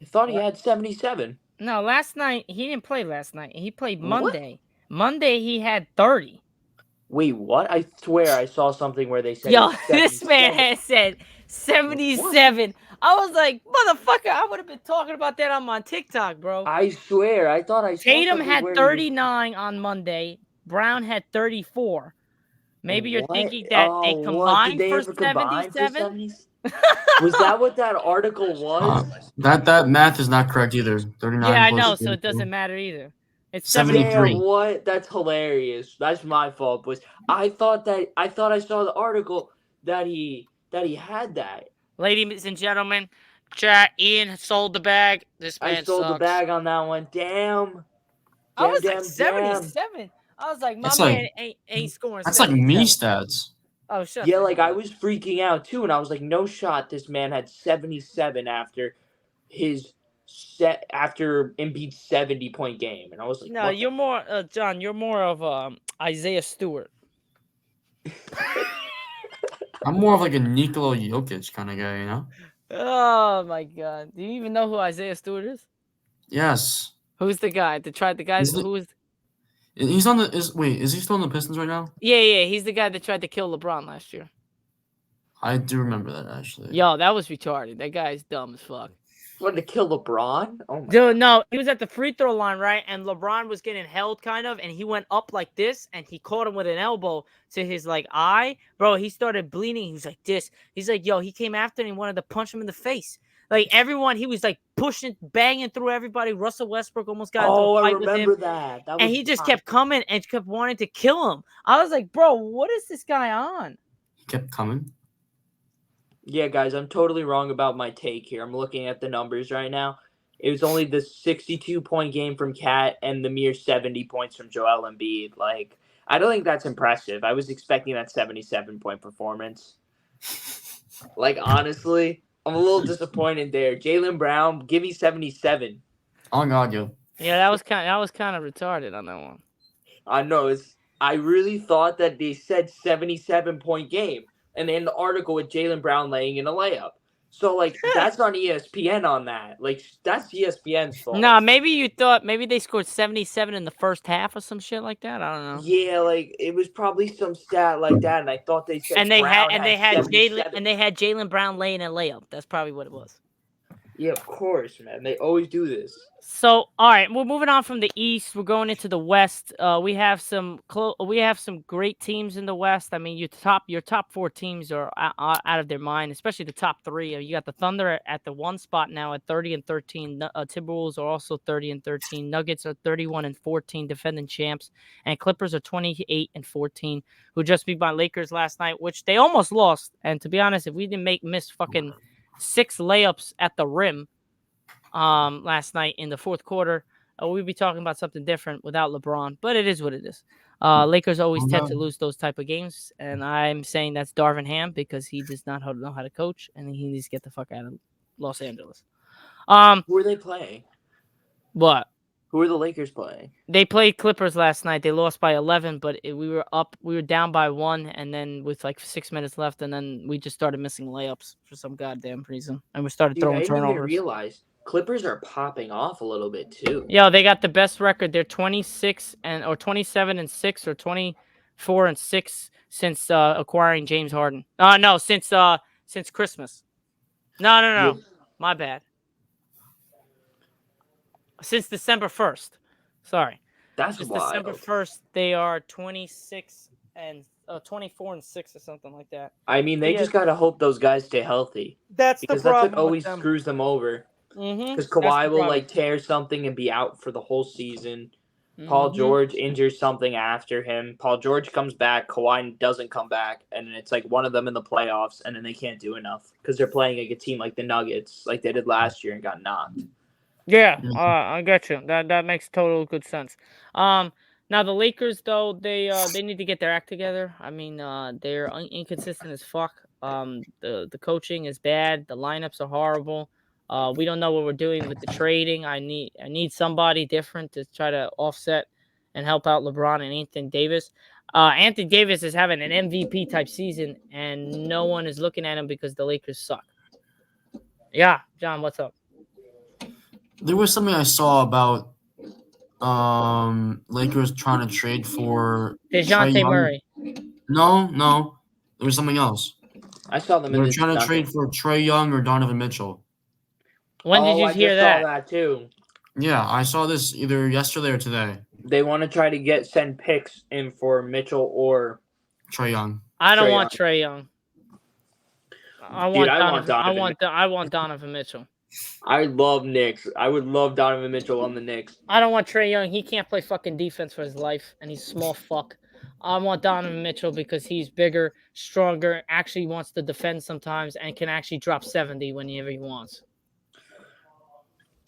I thought he had 77. No, last night he didn't play. Last night he played Monday. What? Monday he had 30. Wait, what? I swear I saw something where they said. Yo, this man had said 77. What? I was like, motherfucker, I would have been talking about that on my TikTok, bro. I swear, I thought I saw Tatum had 39 on Monday. Brown had 34. Maybe you're thinking that they combined for 77? Was that what that article was? That math is not correct either. 39. Yeah, I know, so it doesn't matter either. It's 73. Damn, what? That's hilarious. That's my fault, boys. I thought I saw the article that he had that. Ladies and gentlemen, chat. Ian sold the bag. This man I sold sucks. the bag on that one. Damn. I was like 77. I was like, my man ain't scoring. That's like me stats. Oh, shut up. Yeah, like I was freaking out too, and I was like, no shot. This man had 77 after Embiid's 70-point game, and I was like, no, you're more, John. You're more of Isaiah Stewart. I'm more of like a Nikola Jokic kind of guy, you know. Oh my God! Do you even know who Isaiah Stewart is? Yes. Who's the guy? Who is? He's on the. Is he still on the Pistons right now? Yeah. He's the guy that tried to kill LeBron last year. I do remember that actually. Yo, that was retarded. That guy's dumb as fuck. Wanted to kill LeBron? Oh my Dude, no, he was at the free throw line, right? And LeBron was getting held kind of, and he went up like this, and he caught him with an elbow to his like eye. Bro, he started bleeding. He was like this. He's like, yo, he came after him and wanted to punch him in the face. Like everyone, he was like pushing, banging through everybody. Russell Westbrook almost got into a fight with him. I remember that. And he just kept coming and kept wanting to kill him. I was like, bro, what is this guy on? He kept coming. Yeah, guys, I'm totally wrong about my take here. I'm looking at the numbers right now. It was only the 62-point game from Cat and the mere 70 points from Joel Embiid. Like, I don't think that's impressive. I was expecting that 77-point performance. Like, honestly, I'm a little disappointed there. Jaylen Brown, give me 77. On God, yo. Yeah, that was kind of retarded on that one. I know. I really thought that they said 77-point game, and in the article with Jaylen Brown laying in a layup. So like that's on ESPN on that. Like that's ESPN's fault. No, maybe you thought maybe they scored 77 in the first half or some shit like that. I don't know. Yeah, like it was probably some stat like that, and I thought they said Brown had 77. They had Jaylen Brown laying a layup. That's probably what it was. Yeah, of course, man. They always do this. So, all right, we're moving on from the East. We're going into the West. We have some great teams in the West. I mean, your top four teams are out of their mind, especially the top three. You got the Thunder at the one spot now at 30-13. Timberwolves are also 30-13. Nuggets are 31-14, defending champs, and Clippers are 28-14, who just beat my Lakers last night, which they almost lost. And to be honest, if we didn't miss fucking 6 layups at the rim last night in the fourth quarter, we'd be talking about something different without LeBron, but it is what it is. Lakers always tend to lose those type of games, and I'm saying that's Darvin Ham because he does not know how to coach, and he needs to get the fuck out of Los Angeles. Who are they playing? What? Who are the Lakers playing? They played Clippers last night. They lost by 11, but we were down by 1, and then with like 6 minutes left, and then we just started missing layups for some goddamn reason, and we started throwing I didn't turnovers. even realize Clippers are popping off a little bit too. Yo, they got the best record. They're 27-6 or 24-6 since acquiring James Harden. No, since Christmas. No. Yeah. My bad. Since December 1st. Sorry. That's Since wild. December 1st, they are 24-6 or something like that. I mean, they just gotta hope those guys stay healthy. That's because the problem. That's what always screws them over. Because Kawhi will like tear something and be out for the whole season. Paul George injures something after him. Paul George comes back. Kawhi doesn't come back, and then it's like one of them in the playoffs, and then they can't do enough because they're playing like a team like the Nuggets, like they did last year and got knocked. Yeah, I get you. That makes total good sense. Now the Lakers though, they need to get their act together. I mean, they're inconsistent as fuck. The coaching is bad. The lineups are horrible. We don't know what we're doing with the trading. I need somebody different to try to offset and help out LeBron and Anthony Davis. Anthony Davis is having an MVP type season, and no one is looking at him because the Lakers suck. Yeah, John, what's up? There was something I saw about Lakers trying to trade for DeJounte Murray. No. There was something else. I saw them. They were trying to trade for Trae Young or Donovan Mitchell. When did you hear that? I saw that too. Yeah, I saw this either yesterday or today. They want to try to send picks in for Mitchell or Trae Young. I don't want Trae Young. I want Donovan Mitchell. I love Knicks. I would love Donovan Mitchell on the Knicks. I don't want Trae Young. He can't play fucking defense for his life, and he's a small fuck. I want Donovan Mitchell because he's bigger, stronger, actually wants to defend sometimes, and can actually drop 70 whenever he wants.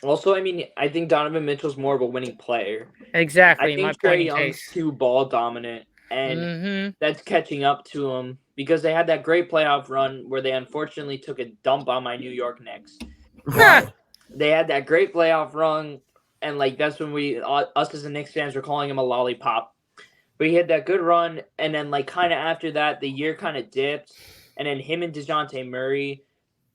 Also, I mean, I think Donovan Mitchell's more of a winning player. Exactly. I think Trae Young's too ball dominant, and that's catching up to him because they had that great playoff run where they unfortunately took a dump on my New York Knicks. They had that great playoff run, and like that's when us as the Knicks fans were calling him a lollipop. But he had that good run, and then like kind of after that, the year kind of dipped, and then him and DeJounte Murray,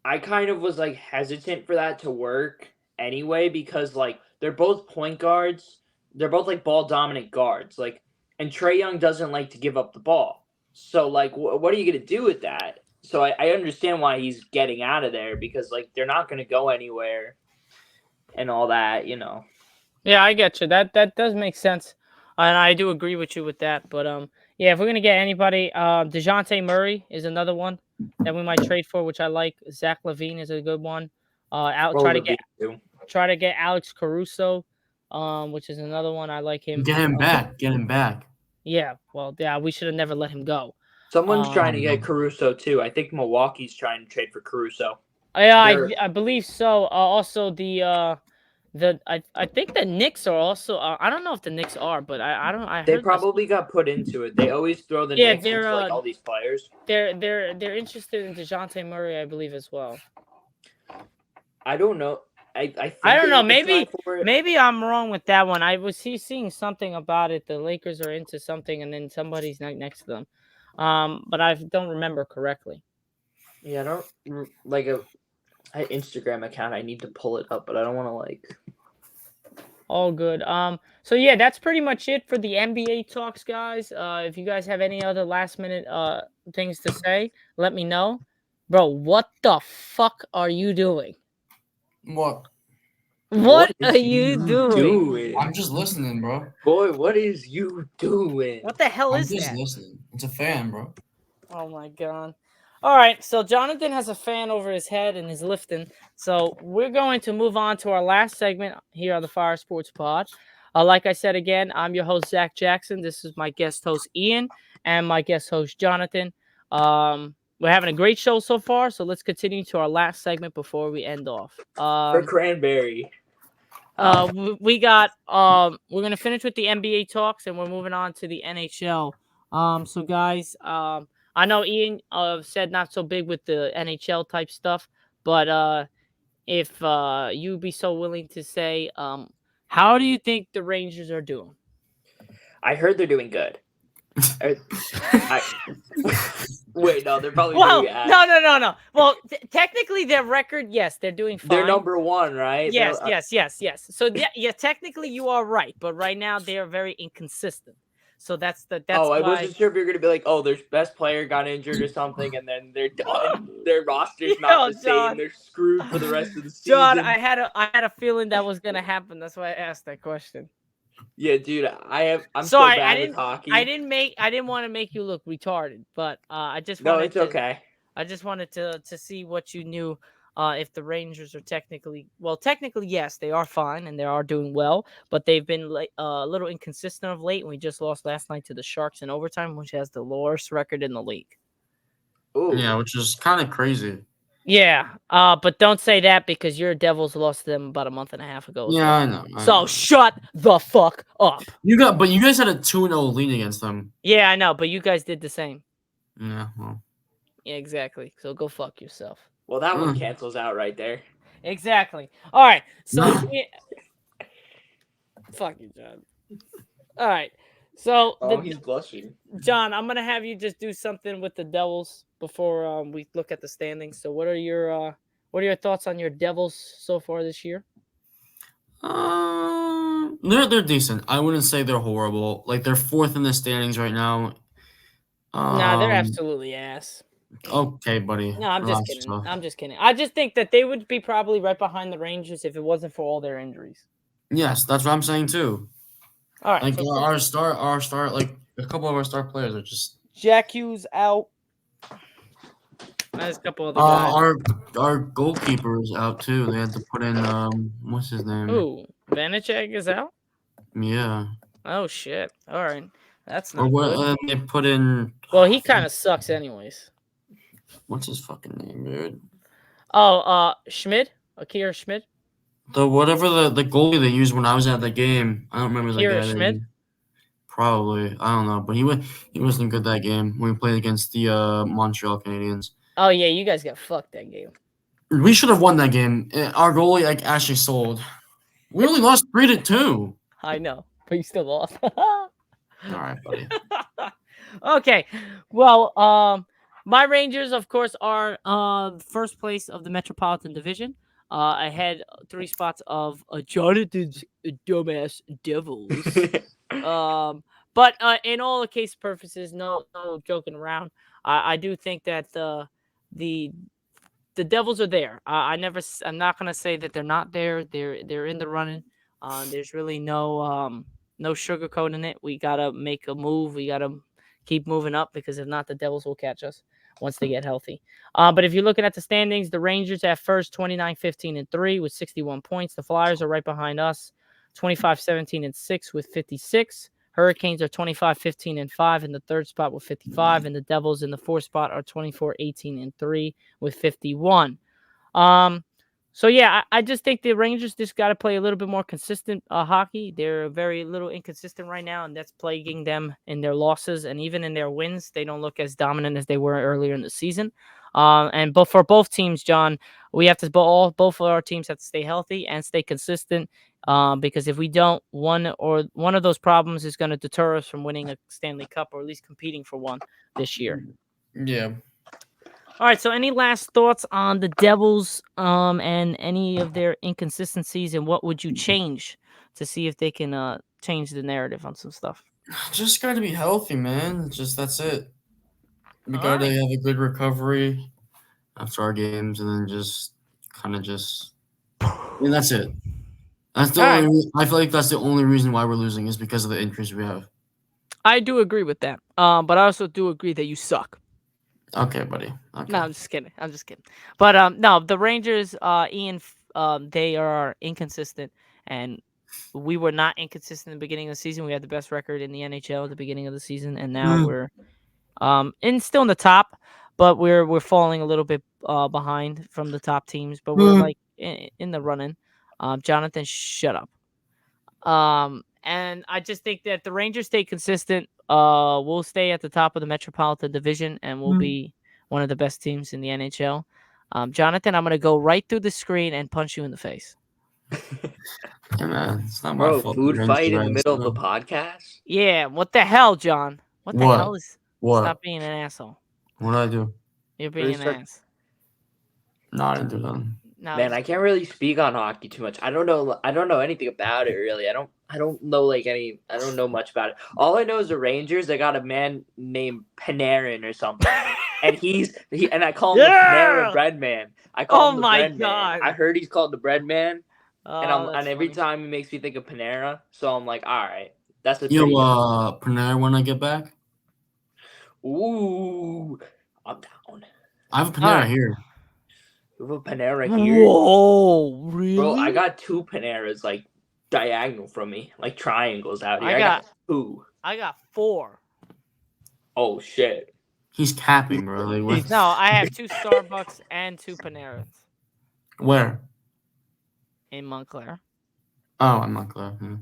I kind of was like hesitant for that to work anyway because like they're both point guards, they're both like ball dominant guards, like, and Trae Young doesn't like to give up the ball. So like, what are you gonna do with that? So I understand why he's getting out of there because like they're not going to go anywhere and all that, you know. Yeah, I get you. That does make sense, and I do agree with you with that. But yeah, if we're gonna get anybody, DeJounte Murray is another one that we might trade for, which I like. Zach LaVine is a good one. Try to get Alex Caruso, which is another one I like him. Get him back. Yeah, well, yeah, we should have never let him go. Someone's trying to get Caruso too. I think Milwaukee's trying to trade for Caruso. Yeah, I believe so. Also, I think the Knicks are also. I don't know if the Knicks are, but I don't. They probably got put into it. They always throw the Knicks into like all these players. They're interested in DeJounte Murray, I believe, as well. I don't know. I think I don't they're know. gonna try for it. Maybe I'm wrong with that one. I was seeing something about it. The Lakers are into something, and then somebody's next to them. But I don't remember correctly. Yeah, I don't like a Instagram account. I need to pull it up, but I don't want to like. All good. So yeah, that's pretty much it for the NBA talks, guys. If you guys have any other last minute things to say, let me know. Bro, what the fuck are you doing? What? What What are is you you doing? doing? I'm just listening, bro. Boy, what is you doing? What the hell I'm is just that? listening. It's a fan, bro. Oh my god. All right, so Jonathan has a fan over his head and is lifting. So we're going to move on to our last segment here on the Fire Sports Pod. Like I said again, I'm your host Zach Jackson. This is my guest host Ian and my guest host Jonathan. We're having a great show so far, so let's continue to our last segment before we end off. For cranberry. We got we're gonna finish with the NBA talks and we're moving on to the NHL. So guys, I know Ian said not so big with the NHL type stuff, but if you'd be so willing to say, how do you think the Rangers are doing? I heard they're doing good. I wait, no, they're probably Well, doing ass. no. Well, technically, their record, yes, they're doing fine. They're number one, right? Yes. So yeah, technically you are right, but right now they are very inconsistent. So that's I why. wasn't sure if you're gonna be like, oh, their best player got injured or something, and then they're done. Their roster's not Yo, the John. same. They're screwed for the rest of the season. John, I had a feeling that was gonna happen. That's why I asked that question. Yeah, dude, I'm Sorry, so bad with hockey. I didn't want to make you look retarded, but I just No, wanted it's to, okay. I just wanted to see what you knew. If the Rangers are technically yes, they are fine and they are doing well, but they've been a little inconsistent of late. And we just lost last night to the Sharks in overtime, which has the lowest record in the league. Ooh. Yeah, which is kind of crazy. Yeah, but don't say that because your Devils lost to them about a month and a half ago. Yeah, I know. So shut the fuck up. You guys had a 2-0 lead against them. Yeah, I know, but you guys did the same. Yeah, well. Yeah, exactly. So go fuck yourself. Well, that one cancels out right there. Exactly. All right. So fuck you, John. All right. So He's blushing. John, I'm gonna have you just do something with the Devils before we look at the standings. So what are your thoughts on your Devils so far this year? They're decent. I wouldn't say they're horrible. Like they're fourth in the standings right now. Nah, they're absolutely ass. Okay, buddy. No, I'm just kidding. I'm just kidding. I just think that they would be probably right behind the Rangers if it wasn't for all their injuries. Yes, that's what I'm saying too. All right. Like So our star, like a couple of our star players are just. Jack Hughes out. There's a couple other guys. Our goalkeeper is out too. They had to put in what's his name? Ooh, Vanacek is out. Yeah. Oh shit! All right, that's Or not what? good. They put in. Well, he kind of sucks, anyways. What's his fucking name, dude? Oh, Schmid, Akira Schmid. The goalie they used when I was at the game. I don't remember the Akira guy. Schmid. Probably, I don't know, but he wasn't good that game when we played against the Montreal Canadiens. Oh yeah, you guys got fucked that game. We should have won that game. Our goalie actually sold. We only lost 3-2. I know, but you still lost. All right, buddy. Okay, well, my Rangers, of course, are first place of the Metropolitan Division, ahead 3 spots of Jonathan's dumbass Devils. But in all the case purposes, no joking around. I do think that the Devils are there. I'm not gonna say that they're not there. They're in the running. There's really no sugarcoating it. We gotta make a move. We gotta keep moving up because if not, the Devils will catch us once they get healthy. But if you're looking at the standings, the Rangers at first 29-15-3 with 61 points. The Flyers are right behind us, 25-17-6 with 56. Hurricanes are 25-15-5 in the third spot with 55, and the Devils in the fourth spot are 24-18-3 with 51. So yeah, I just think the Rangers just got to play a little bit more consistent hockey. They're very little inconsistent right now, and that's plaguing them in their losses and even in their wins. They don't look as dominant as they were earlier in the season. And but for both teams, John, we have to both of our teams have to stay healthy and stay consistent. Because if we don't, one of those problems is going to deter us from winning a Stanley Cup or at least competing for one this year. Yeah. All right. So, any last thoughts on the Devils, and any of their inconsistencies, and what would you change to see if they can change the narrative on some stuff? Just got to be healthy, man. Just that's it. We All got to right. have a good recovery after our games, and then just kind of just. And that's it. That's the All right. only. I feel like that's the only reason why we're losing is because of the injuries we have. I do agree with that. But I also do agree that you suck. Okay, buddy. Okay. No, I'm just kidding. I'm just kidding. But no, the Rangers, Ian, they are inconsistent, and we were not inconsistent in the beginning of the season. We had the best record in the NHL at the beginning of the season, and now we're still in the top, but we're falling a little bit behind from the top teams, but we're like in the running. Jonathan, shut up. And I just think that the Rangers stay consistent. We'll stay at the top of the Metropolitan Division, and we'll be one of the best teams in the NHL. Jonathan, I'm gonna go right through the screen and punch you in the face. Yeah, man. It's not my Bro, fault. food You're fight in the injured, middle of a so- podcast? Yeah, what the hell, John? What the hell What? is? What? Stop being an asshole. What did I do? You're being an Restart- ass. No, I didn't do that. No, Man, I can't really speak on hockey too much. I don't know anything about it really. I don't know I don't know much about it. All I know is the Rangers, they got a man named Panarin or something. And and I call him the Panera Bread Man. I call him the Bread Man. I heard he's called the Bread Man. And every time it makes me think of Panera, so I'm like, all right, that's a Yo, pretty Panera when I get back. Ooh, I'm down. I have a Panera right. here. You have a Panera here? Whoa, really? Bro, I got 2 Paneras like diagonal from me, like triangles out here. I got 2. I got 4. Oh shit. He's capping, bro. Like, what? No, I have 2 Starbucks and 2 Paneras Where? in Montclair. Oh, I'm not clear. Yeah.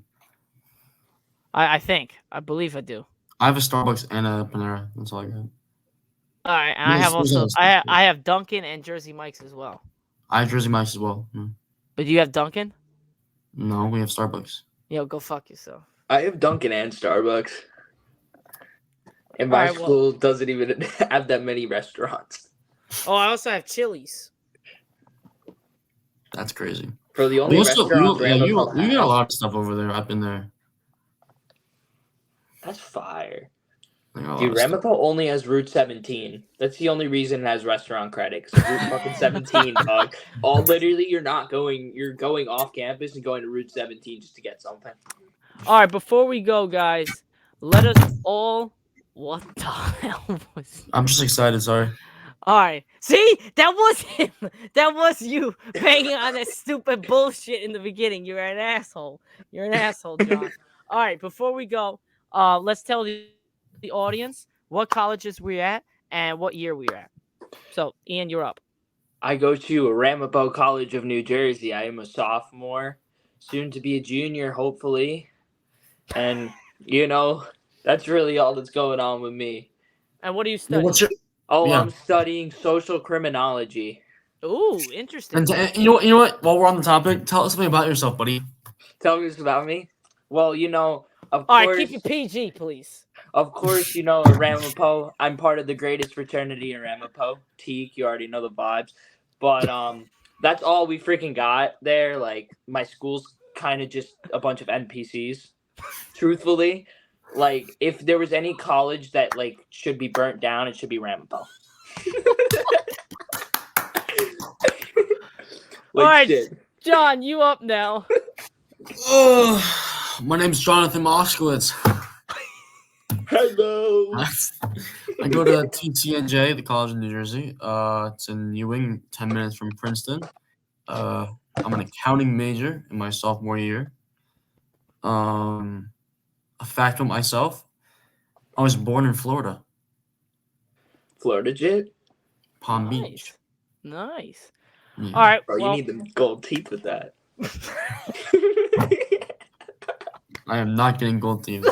I believe I do. I have a Starbucks and a Panera. That's all I got. All right, and I have also I have Dunkin' and Jersey Mike's as well. I have Jersey Mike's as well. Yeah. But you have Dunkin'? No, we have Starbucks. Yo, go fuck yourself. I have Dunkin' and Starbucks. And my school doesn't even have that many restaurants. Oh, I also have Chili's. That's crazy. For the only restaurant you got a lot of stuff over there. I've been there. That's fire. Dude, Ramapo only has Route 17. That's the only reason it has restaurant credit. Route fucking 17, dog. Literally, you're going off campus and going to Route 17 just to get something. All right, before we go, guys, let us all. What the hell was? I'm just excited. Sorry. All right, see, that was him. That was you banging on that stupid bullshit in the beginning. You're an asshole. You're an asshole, John. All right, before we go, let's tell the audience what colleges we're at and what year we're at. So, Ian, you're up. I go to Ramapo College of New Jersey. I am a sophomore, soon to be a junior, hopefully. And, that's really all that's going on with me. And what are you studying? I'm studying social criminology. Ooh, interesting. And you know what? While we're on the topic, tell us something about yourself, buddy. Tell me about me? Well, of all course. All right, keep it PG, please. Of course, at Ramapo, I'm part of the greatest fraternity in Ramapo. Teak, you already know the vibes. But that's all we freaking got there. Like, my school's kind of just a bunch of NPCs. Truthfully, like, if there was any college that, like, should be burnt down, it should be Ramapo. All right, shit. John, you up now. My name's Jonathan Moskowitz. Hello. I go to TTNJ, the College of New Jersey. It's in Ewing, 10 minutes from Princeton. I'm an accounting major in my sophomore year. A fact about myself, I was born in Florida. Florida jit? Palm Beach. Nice. Yeah. All right. Bro, you need the gold teeth with that. I am not getting gold teeth.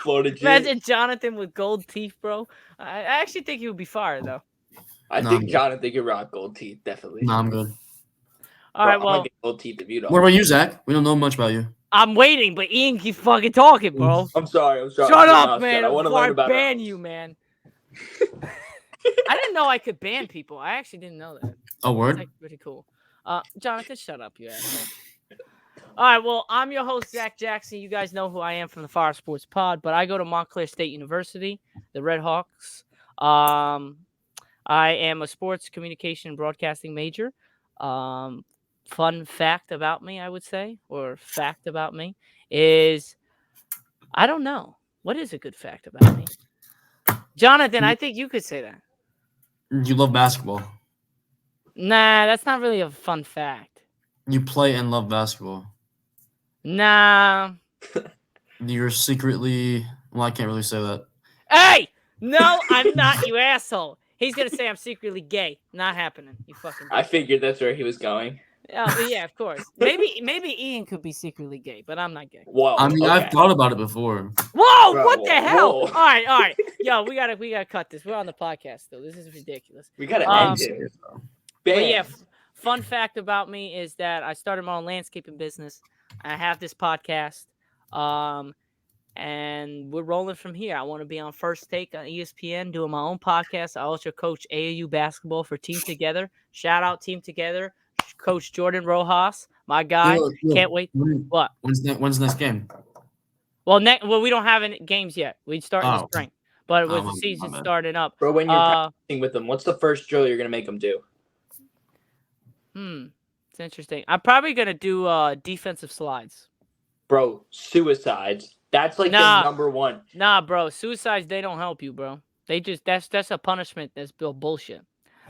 Florida jit. Imagine Jonathan with gold teeth, bro. I actually think he would be fired, though. I No, think Jonathan can rock gold teeth, definitely. No, I'm good. All Bro, right, I'm well, gonna get gold teeth if you don't. What about you, Zach? We don't know much about you. I'm waiting, but Ian keeps fucking talking, bro. I'm sorry. Shut Keep your up, mouth shut. man, I want to before I learn about ban it. you, man. I didn't know I could ban people. I actually didn't know that. A It's word? like pretty cool. Jonathan, shut up, you asshole. All right, well, I'm your host, Zach Jackson. You guys know who I am from the Fire Sports Pod, but I go to Montclair State University, the Red Hawks. I am a sports communication and broadcasting major. Fun fact about me, I would say, or fact about me, is I don't know. What is a good fact about me? Jonathan, I think you could say that. You love basketball. Nah, that's not really a fun fact. You play and love basketball. Nah. You're secretly. Well, I can't really say that. Hey! No, I'm not, you asshole. He's going to say I'm secretly gay. Not happening. You fucking I dick. figured that's where he was going. Oh, yeah, of course. Maybe Ian could be secretly gay, but I'm not gay. Whoa. I mean, okay. I've thought about it before. Whoa, Bro, what the hell? whoa. All right. Yo, we gotta cut this. We're on the podcast still. This is ridiculous. We gotta Um, end it. But yeah, Bam. fun fact about me is that I started my own landscaping business. I have this podcast. And we're rolling from here. I want to be on First Take on ESPN, doing my own podcast. I also coach AAU basketball for Team Together. Shout out Team Together. Coach Jordan Rojas, my guy. Can't wait. What? When's the next game? Well, we don't have any games yet. We start in the spring, but it was the season starting up. Bro, when you're practicing with them, what's the first drill you're gonna make them do? It's interesting. I'm probably gonna do defensive slides. Bro, suicides. That's like the number one. Nah, bro. Suicides, they don't help you, bro. They just that's a punishment. That's bullshit.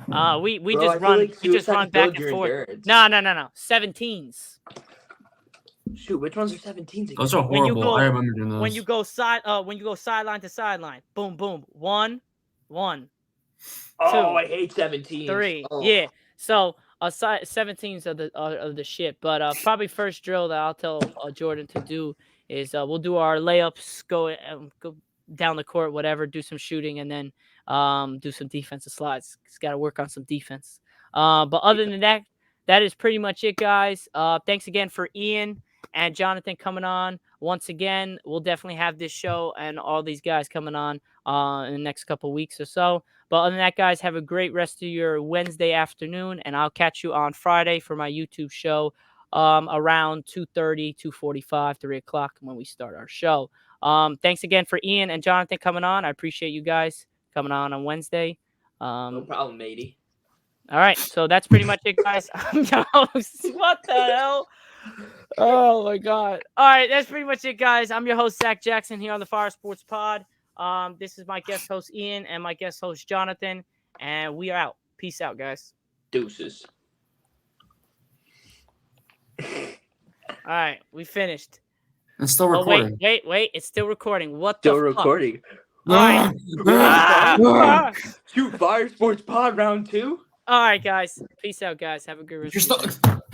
We Bro, just run. like we just run back and forth. No. 17s. Shoot, which ones are 17s? Those are horrible. I remember doing those. When you go sideline to sideline, boom, boom, 1, 1. Oh, 2, I hate 17s. 3, oh. yeah. So 17s are the shit. But probably first drill that I'll tell Jordan to do is we'll do our layups, go down the court, whatever, do some shooting, and then do some defensive slides. It's got to work on some defense. But other than that, that is pretty much it, guys. Thanks again for Ian and Jonathan coming on. Once again, we'll definitely have this show and all these guys coming on in the next couple weeks or so. But other than that, guys, have a great rest of your Wednesday afternoon, and I'll catch you on Friday for my YouTube show around 2:30, 2:45, 3 o'clock when we start our show. Thanks again for Ian and Jonathan coming on. I appreciate you guys coming on Wednesday. No problem, matey. All right, so that's pretty much it, guys. What the hell? Oh, my God. All right, that's pretty much it, guys. I'm your host, Zack Jackson, here on the Fire Sports Pod. This is my guest host, Ian, and my guest host, Jonathan, and we are out. Peace out, guys. Deuces. All right, we finished. It's still recording. Wait. It's still recording. What the Still fuck? recording. All right. Shoot, Fire Sports Pod round 2. All right, guys. Peace out, guys. Have a good rest. You're stuck.